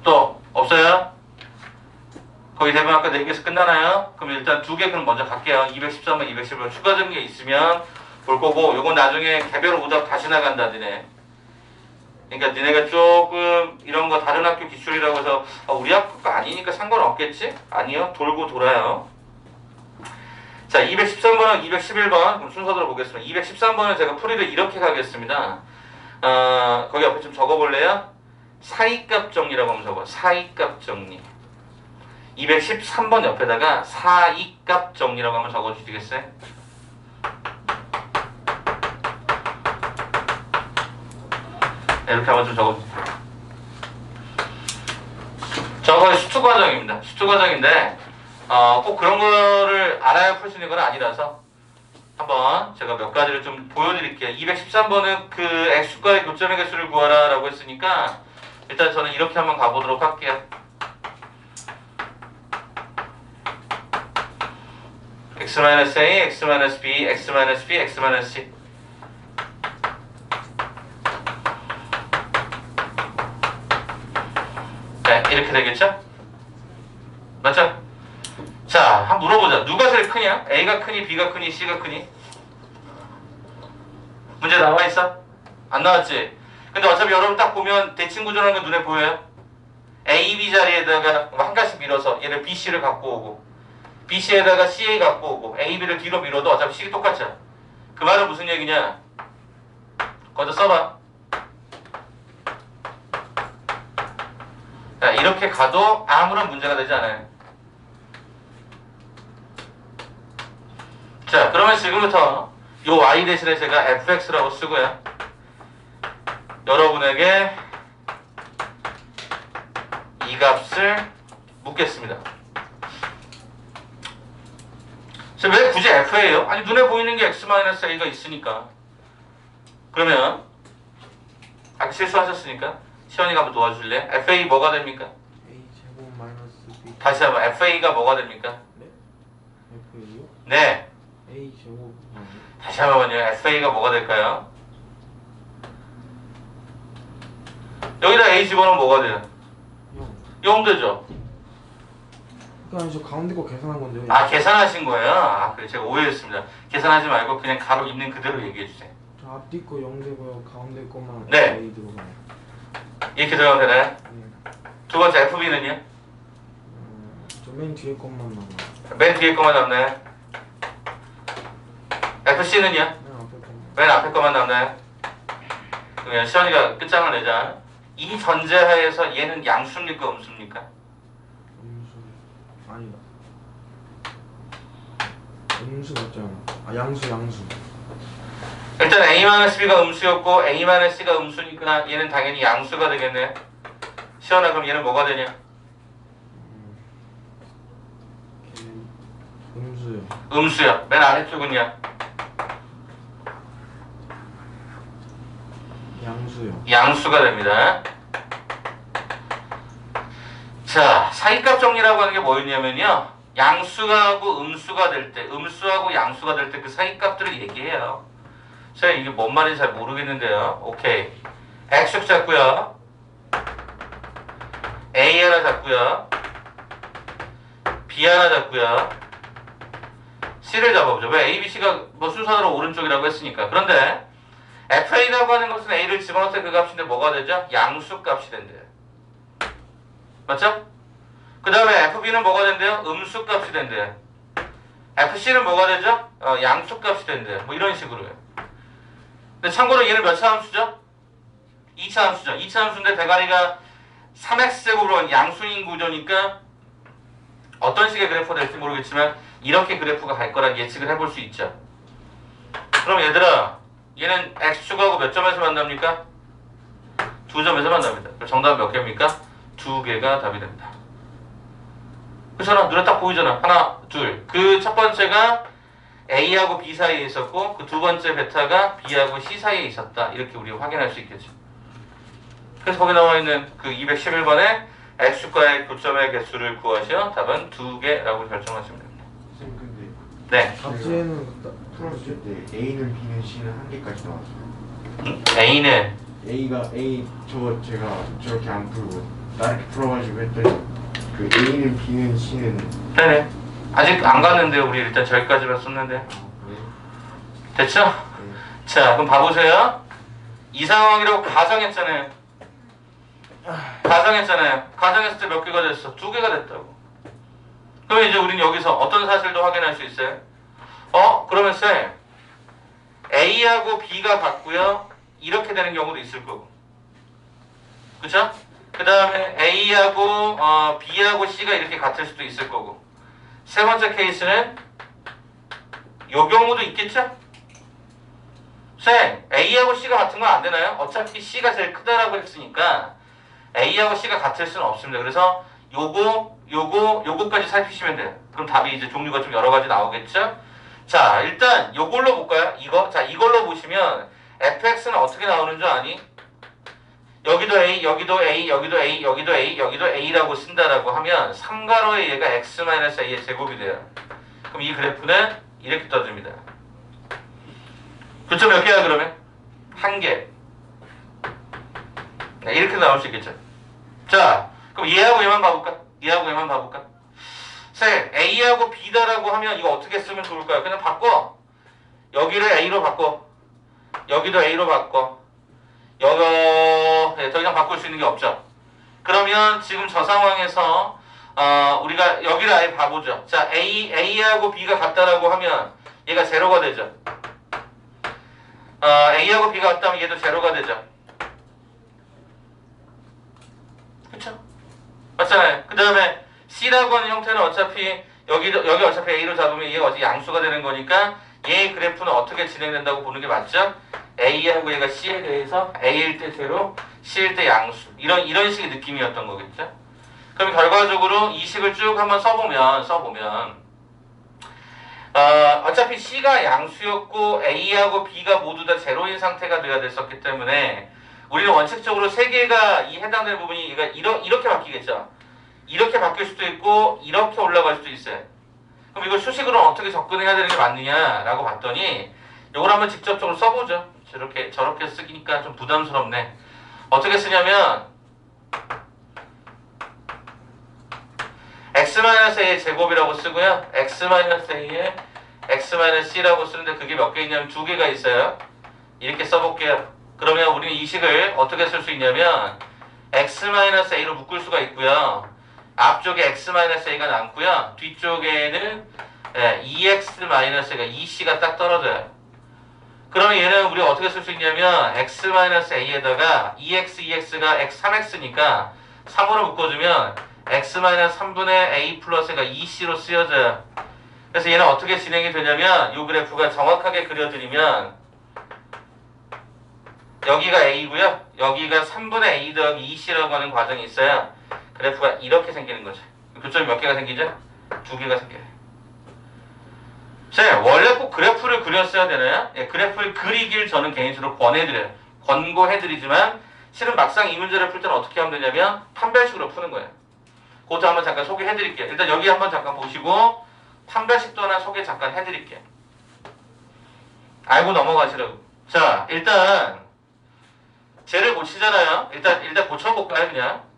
또 없어요? 거의 대부분 아까 4개에서 끝나나요? 그럼 일단 2개 그럼 먼저 갈게요. 213번, 211번 추가적인 게 있으면 볼 거고, 요건 나중에 개별 오답 다시 나간다, 니네. 그러니까 니네가 조금 이런 거 다른 학교 기출이라고 해서 우리 학교가 아니니까 상관없겠지? 아니요. 돌고 돌아요. 자, 213번은 211번 그럼 순서대로 보겠습니다. 213번은 제가 풀이를 이렇게 가겠습니다. 거기 앞에 좀 적어볼래요? 사이값 정리라고 하면 적어. 사이값 정리. 213번 옆에다가 사이값 정리라고 한번 적어주시겠어요? 네, 이렇게 한번 좀 적어주세요. 저거 수투 과정입니다. 수투 과정인데 꼭 그런 거를 알아야 풀 수 있는 건 아니라서 한번 제가 몇 가지를 좀 보여드릴게요. 213번은 그 x과의 교점의 개수를 구하라 라고 했으니까 일단 저는 이렇게 한번 가보도록 할게요. x-a, x-b, x-b, x-c. 네, 이렇게 되겠죠? 맞죠? 자, 한번 물어보자. 누가 제일 크냐? A가 크니, B가 크니, C가 크니? 문제 나와 있어? 안 나왔지? 근데 어차피 여러분 딱 보면 대칭 구조라는 게 눈에 보여요? A, B 자리에다가 한 가지 밀어서 얘를 B, C를 갖고 오고 B, C에다가 C, A 갖고 오고 A, B를 뒤로 밀어도 어차피 C가 똑같죠? 그 말은 무슨 얘기냐? 거기다 써봐. 자, 이렇게 가도 아무런 문제가 되지 않아요. 자, 그러면 지금부터 요 y 대신에 제가 fx라고 쓰고요. 여러분에게 이 값을 묻겠습니다. 지금 왜 굳이 f예요? 아니 눈에 보이는 게 x-a가 있으니까. 그러면 아까 실수하셨으니까 시원이가 한번 도와줄래? fa 뭐가 됩니까? A 제곱 마이너스 B. 다시 한번 fa가 뭐가 됩니까? 네? F요? 네. A 제곱 마이너스. 다시 한번요. fa가 뭐가 될까요? 여기다 a 집어넣으면 뭐가 돼요? 0. 0 되죠? 그러니까 저 가운데 거 계산한 건데요. 아, 계산하신 거예요? 아, 그래. 제가 오해했습니다. 계산하지 말고 그냥 가로 있는 그대로 얘기해 주세요. 저 앞뒤 거 0 되고요. 가운데 거만 네. A 들어가요. 이렇게 들어가면 되나요? 네. 두 번째 FB는요? 저 맨 뒤에 것만 남아. 맨 뒤에 거만 남나요? FC는요? 맨 앞에 것만. 맨 앞에 거만 남나요? 그러면 시원이가 끝장을 내자. 이 전제하에서 얘는 양수입니까? 음수입니까? 음수 아니다. 음수 맞잖아. 아 양수. 일단 A-B가 음수였고 A-C가 음수니까 얘는 당연히 양수가 되겠네. 시원아, 그럼 얘는 뭐가 되냐? 음수요. 음수야. 맨 아래쪽은요? 양수요. 양수가 됩니다. 자, 사이값 정리라고 하는 게 뭐였냐면요. 양수하고 음수가 될 때, 음수하고 양수가 될 때 그 사이값들을 얘기해요. 제가 이게 뭔 말인지 잘 모르겠는데요. 오케이. X축 잡고요. A 하나 잡고요. B 하나 잡고요. C를 잡아보죠. 왜? A, B, C가 뭐 순서대로 오른쪽이라고 했으니까. 그런데 FA라고 하는 것은 A를 집어넣을 때 그 값인데 뭐가 되죠? 양수 값이 된대요. 맞죠? 그 다음에 FB는 뭐가 된대요? 음수 값이 된대요. FC는 뭐가 되죠? 양수 값이 된대요. 뭐 이런 식으로요. 근데 참고로 얘는 몇 차 함수죠? 2차 함수죠. 2차 함수인데 대가리가 3x제곱으로 양수인 구조니까 어떤 식의 그래프가 될지 모르겠지만 이렇게 그래프가 갈 거라 예측을 해볼 수 있죠. 그럼 얘들아, 얘는 x축하고 몇 점에서 만납니까? 2점에서 만납니다. 그럼 정답은 몇 개입니까? 2개가 답이 됩니다. 그렇잖아. 눈에 딱 보이잖아. 하나, 둘. 그 첫 번째가 A하고 B 사이에 있었고 그 두 번째 베타가 B하고 C 사이에 있었다. 이렇게 우리가 확인할 수 있겠죠. 그래서 거기 나와 있는 그 211번에 x축과의 교점의 개수를 구하시어 답은 2개라고 결정하시면 됩니다. 선생님 근데 네. 답지에는 풀었을 때 A는 B는 C는 한 개까지 나왔어요. A는 A 제가 저렇게 안 풀고 나렇게 풀어가지고 했더니 그 A는 B는 C는 네네. 아직 안 갔는데 우리 일단 저기까지만 썼는데 됐죠? 네. 자 그럼 봐보세요. 이 상황이라고 가정했잖아요. 가정했을 때 몇 개가 됐어? 2개가 됐다고. 그러면 이제 우리는 여기서 어떤 사실도 확인할 수 있어요? 그러면 쌤 A하고 B가 같고요. 이렇게 되는 경우도 있을 거고. 그쵸? 그 다음에 A하고 B하고 C가 이렇게 같을 수도 있을 거고. 세 번째 케이스는 요 경우도 있겠죠? 쌤, A하고 C가 같은 건 안 되나요? 어차피 C가 제일 크다라고 했으니까 A하고 C가 같을 수는 없습니다. 그래서 요거까지 살피시면 돼요. 그럼 답이 이제 종류가 좀 여러 가지 나오겠죠? 자, 일단 요걸로 볼까요? 이걸로 보시면 fx는 어떻게 나오는 줄 아니? 여기도 A, 여기도 A, 여기도 A, 여기도 A, 여기도 A라고 쓴다라고 하면 3가로의 얘가 x-a의 제곱이 돼요. 그럼 이 그래프는 이렇게 떠집니다. 교점 몇 개야 그러면? 1개. 네, 이렇게 나올 수 있겠죠. 자, 그럼 얘하고 얘만 봐볼까? 쌤, A하고 B다라고 하면 이거 어떻게 쓰면 좋을까요? 그냥 바꿔. 여기를 A로 바꿔. 여기도 A로 바꿔. 더 이상 바꿀 수 있는 게 없죠. 그러면 지금 저 상황에서 우리가 여기를 아예 봐보죠. 자, A하고 B가 같다라고 하면 얘가 제로가 되죠. A하고 B가 같다면 얘도 제로가 되죠. 그쵸? 맞잖아요. 그 다음에 C라고 하는 형태는 어차피 여기 어차피 A로 잡으면 얘가 어차피 양수가 되는 거니까 얘의 그래프는 어떻게 진행된다고 보는 게 맞죠? A하고 얘가 C에 대해서 A일 때 제로, C일 때 양수. 이런 식의 느낌이었던 거겠죠? 그럼 결과적으로 이 식을 쭉 한번 써보면 어차피 C가 양수였고 A하고 B가 모두 다 제로인 상태가 되어야 됐었기 때문에 우리는 원칙적으로 세 개가 이 해당되는 부분이 이렇게 바뀌겠죠? 이렇게 바뀔 수도 있고 이렇게 올라갈 수도 있어요. 그럼 이걸 수식으로 어떻게 접근해야 되는 게 맞느냐라고 봤더니 이걸 한번 직접적으로 써보죠. 저렇게 쓰기니까 좀 부담스럽네. 어떻게 쓰냐면 x-a의 제곱이라고 쓰고요. x-a의 x-c라고 쓰는데 그게 몇 개 있냐면 2개가 있어요. 이렇게 써볼게요. 그러면 우리는 이 식을 어떻게 쓸 수 있냐면 x-a로 묶을 수가 있고요. 앞쪽에 x-a가 남고요. 뒤쪽에는 2x-a가 2c가 딱 떨어져요. 그러면 얘는 우리가 어떻게 쓸 수 있냐면 x-a에다가 2x가 x 3x니까 3으로 묶어주면 x-3분의 a 플러스가 2c로 쓰여져요. 그래서 얘는 어떻게 진행이 되냐면 이 그래프가 정확하게 그려드리면 여기가 a고요. 여기가 3분의 a 더하기 2c라고 하는 과정이 있어요. 그래프가 이렇게 생기는 거죠. 교점이 몇 개가 생기죠? 2개가 생겨요. 자, 원래 꼭 그래프를 그렸어야 되나요? 예, 그래프를 그리길 저는 개인적으로 권고해드리지만 실은 막상 이 문제를 풀 때는 어떻게 하면 되냐면 판별식으로 푸는 거예요. 그것도 한번 잠깐 소개해드릴게요. 일단 여기 한번 잠깐 보시고 판별식도 하나 소개 잠깐 해드릴게요. 알고 넘어가시라고. 자, 일단 쟤를 고치잖아요. 일단 고쳐볼까요, 그냥?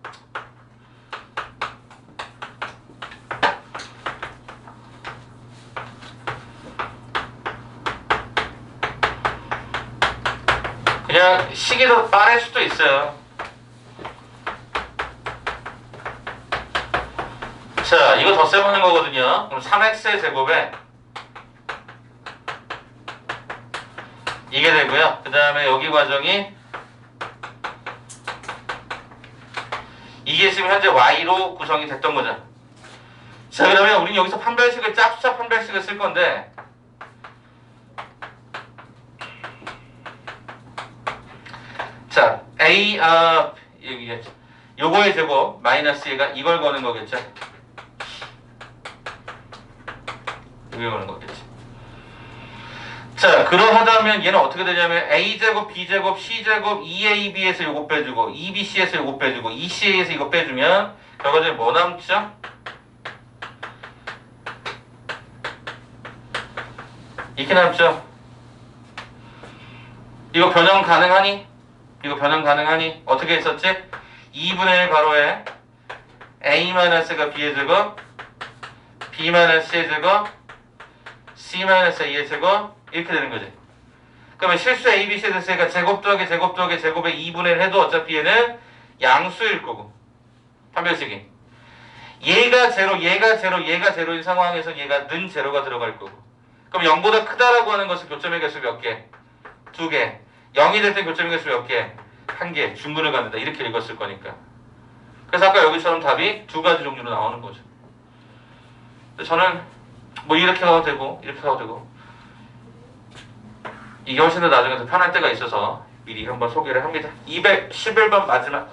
그냥 시기도 빠를 수도 있어요. 자, 이거 덧셈하는 거거든요. 그럼 3x의 제곱에 이게 되고요. 그 다음에 여기 과정이 이게 지금 현재 y로 구성이 됐던 거죠. 자, 그러면 우리는 여기서 판별식을 짝수차 판별식을 쓸 건데 A 요거의 제곱 마이너스 얘가 이걸 거는 거겠죠. 이걸 거는 거겠지. 자, 그러하다면 얘는 어떻게 되냐면 A제곱, B제곱, C제곱, 2AB에서 요거 빼주고 2BC에서 요거 빼주고 2CA에서 이거 빼주면 결과적으로 뭐 남죠? 이렇게 남죠? 이거 변형 가능하니? 이거 변형 가능하니? 어떻게 했었지? 2분의 1 가로에 A-가 B의 제곱, B-C의 제곱, C-A의 제곱 이렇게 되는 거지. 그러면 실수 A, B, C에 됐으니까 제곱 더하기 제곱 더하기 제곱에 2분의 1 해도 어차피 얘는 양수일 거고 판별식이 얘가 제로, 얘가 제로, 얘가 제로인 상황에서 얘가 는 제로가 들어갈 거고 그럼 0보다 크다라고 하는 것은 교점의 개수 몇 개? 2개. 0이 될 때 교점의 개수 몇 개? 1개. 중근을 갖는다. 이렇게 읽었을 거니까. 그래서 아까 여기처럼 답이 두 가지 종류로 나오는 거죠. 근데 저는 뭐 이렇게 가도 되고 이렇게 가도 되고 이게 훨씬 더 나중에 더 편할 때가 있어서 미리 한번 소개를 합니다. 211번 마지막.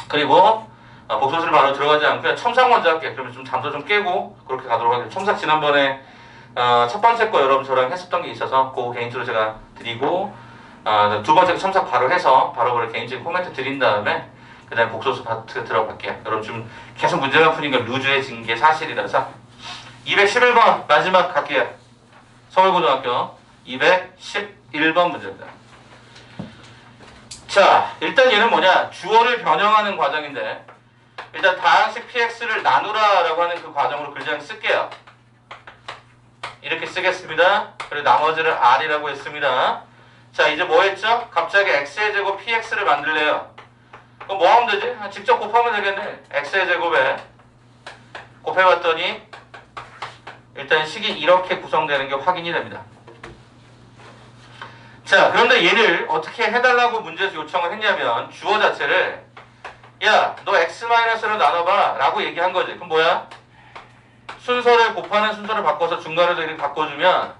그리고 복소수를 바로 들어가지 않고요. 첨삭 먼저 할게요. 그러면 좀 잠도 좀 깨고 그렇게 가도록 하겠습니다. 첨삭 지난번에 첫 번째 거 여러분 저랑 했었던 게 있어서 그거 개인적으로 제가 드리고 두 번째 첨삭 바로 해서 바로 개인적인 코멘트 드린 다음에 그 다음에 복소수 파트 들어갈게요. 여러분 지금 계속 문제가 푸니까 루즈해진 게 사실이라서 211번 마지막 갈게요. 서울고등학교 211번 문제입니다. 자, 일단 얘는 뭐냐? 주어를 변형하는 과정인데 일단 다항식 px를 나누라 라고 하는 그 과정으로 글자를 쓸게요. 이렇게 쓰겠습니다. 그리고 나머지를 r이라고 했습니다. 자, 이제 뭐 했죠? 갑자기 x의 제곱 px를 만들래요. 그럼 뭐 하면 되지? 직접 곱하면 되겠네. x의 제곱에 곱해봤더니 일단 식이 이렇게 구성되는 게 확인이 됩니다. 자, 그런데 얘를 어떻게 해달라고 문제에서 요청을 했냐면 주어 자체를 야, 너 x-로 나눠봐 라고 얘기한 거지. 그럼 뭐야? 순서를 곱하는 순서를 바꿔서 중간에도 이렇게 바꿔주면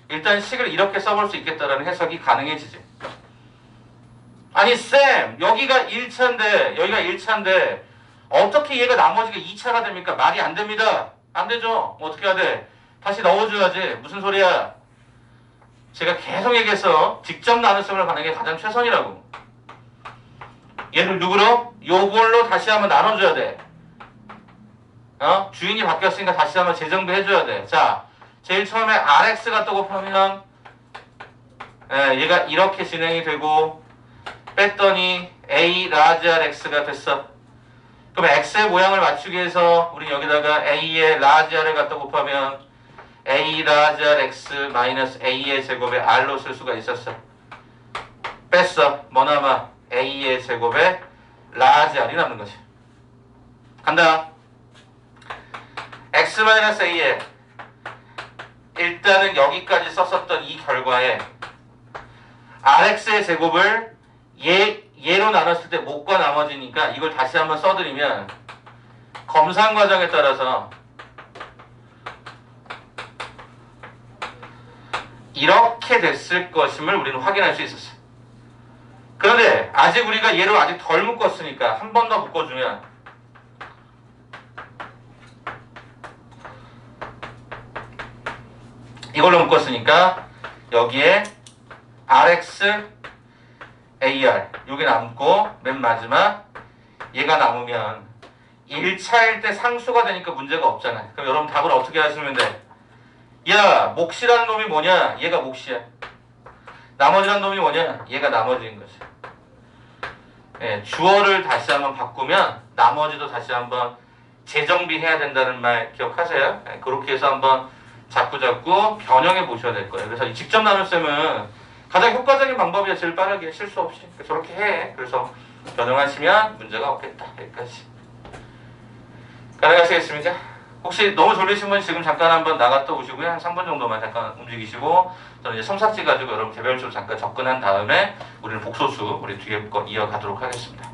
일단 식을 이렇게 써볼 수 있겠다라는 해석이 가능해지지. 아니 쌤, 여기가 1차인데 여기가 1차인데 어떻게 얘가 나머지가 2차가 됩니까? 말이 안 됩니다. 안 되죠. 어떻게 해야 돼? 다시 넣어줘야지. 무슨 소리야? 제가 계속 얘기했어. 직접 나눗셈을 가는 게 가장 최선이라고. 얘를 누구로? 요걸로 다시 한번 나눠줘야 돼. 주인이 바뀌었으니까 다시 한번 재정비해줘야 돼. 자, 제일 처음에 RX가 또 곱하면 얘가 이렇게 진행이 되고 뺐더니 A 라지 RX가 됐어. 그럼 X의 모양을 맞추기 위해서 우리 여기다가 A의 라지 R을 갖다 곱하면 A 라지 RX 마이너스 A의 제곱에 R로 쓸 수가 있었어. 뺐어. 뭐 남아? A의 제곱에 라지 R이 남는 거지. 간다. X 마이너스 A에 일단은 여기까지 썼었던 이 결과에 RX의 제곱을 얘로 나눴을 때 못과 나머지니까 이걸 다시 한번 써드리면 검산 과정에 따라서 이렇게 됐을 것임을 우리는 확인할 수 있었어요. 그런데 아직 우리가 얘를 아직 덜 묶었으니까 한 번 더 묶어주면 이걸로 묶었으니까 여기에 RX AR 요게 남고 맨 마지막 얘가 남으면 1차일 때 상수가 되니까 문제가 없잖아요. 그럼 여러분 답을 어떻게 하시면 돼? 야, 몫이라는 놈이 뭐냐? 얘가 몫이야. 나머지라는 놈이 뭐냐? 얘가 나머지인 거지. 예, 주어를 다시 한번 바꾸면 나머지도 다시 한번 재정비해야 된다는 말 기억하세요? 예, 그렇게 해서 한번 자꾸 변형해 보셔야 될 거예요. 그래서 이 직접 나눗셈은 가장 효과적인 방법이야. 제일 빠르게 실수 없이 저렇게 해. 그래서 변형하시면 문제가 없겠다. 여기까지 가능하시겠습니까? 혹시 너무 졸리신 분 지금 잠깐 한번 나갔다 오시고요. 한 3분 정도만 잠깐 움직이시고 저는 이제 첨삭지 가지고 여러분 개별적으로 잠깐 접근한 다음에 우리는 복소수 우리 뒤에 거 이어가도록 하겠습니다.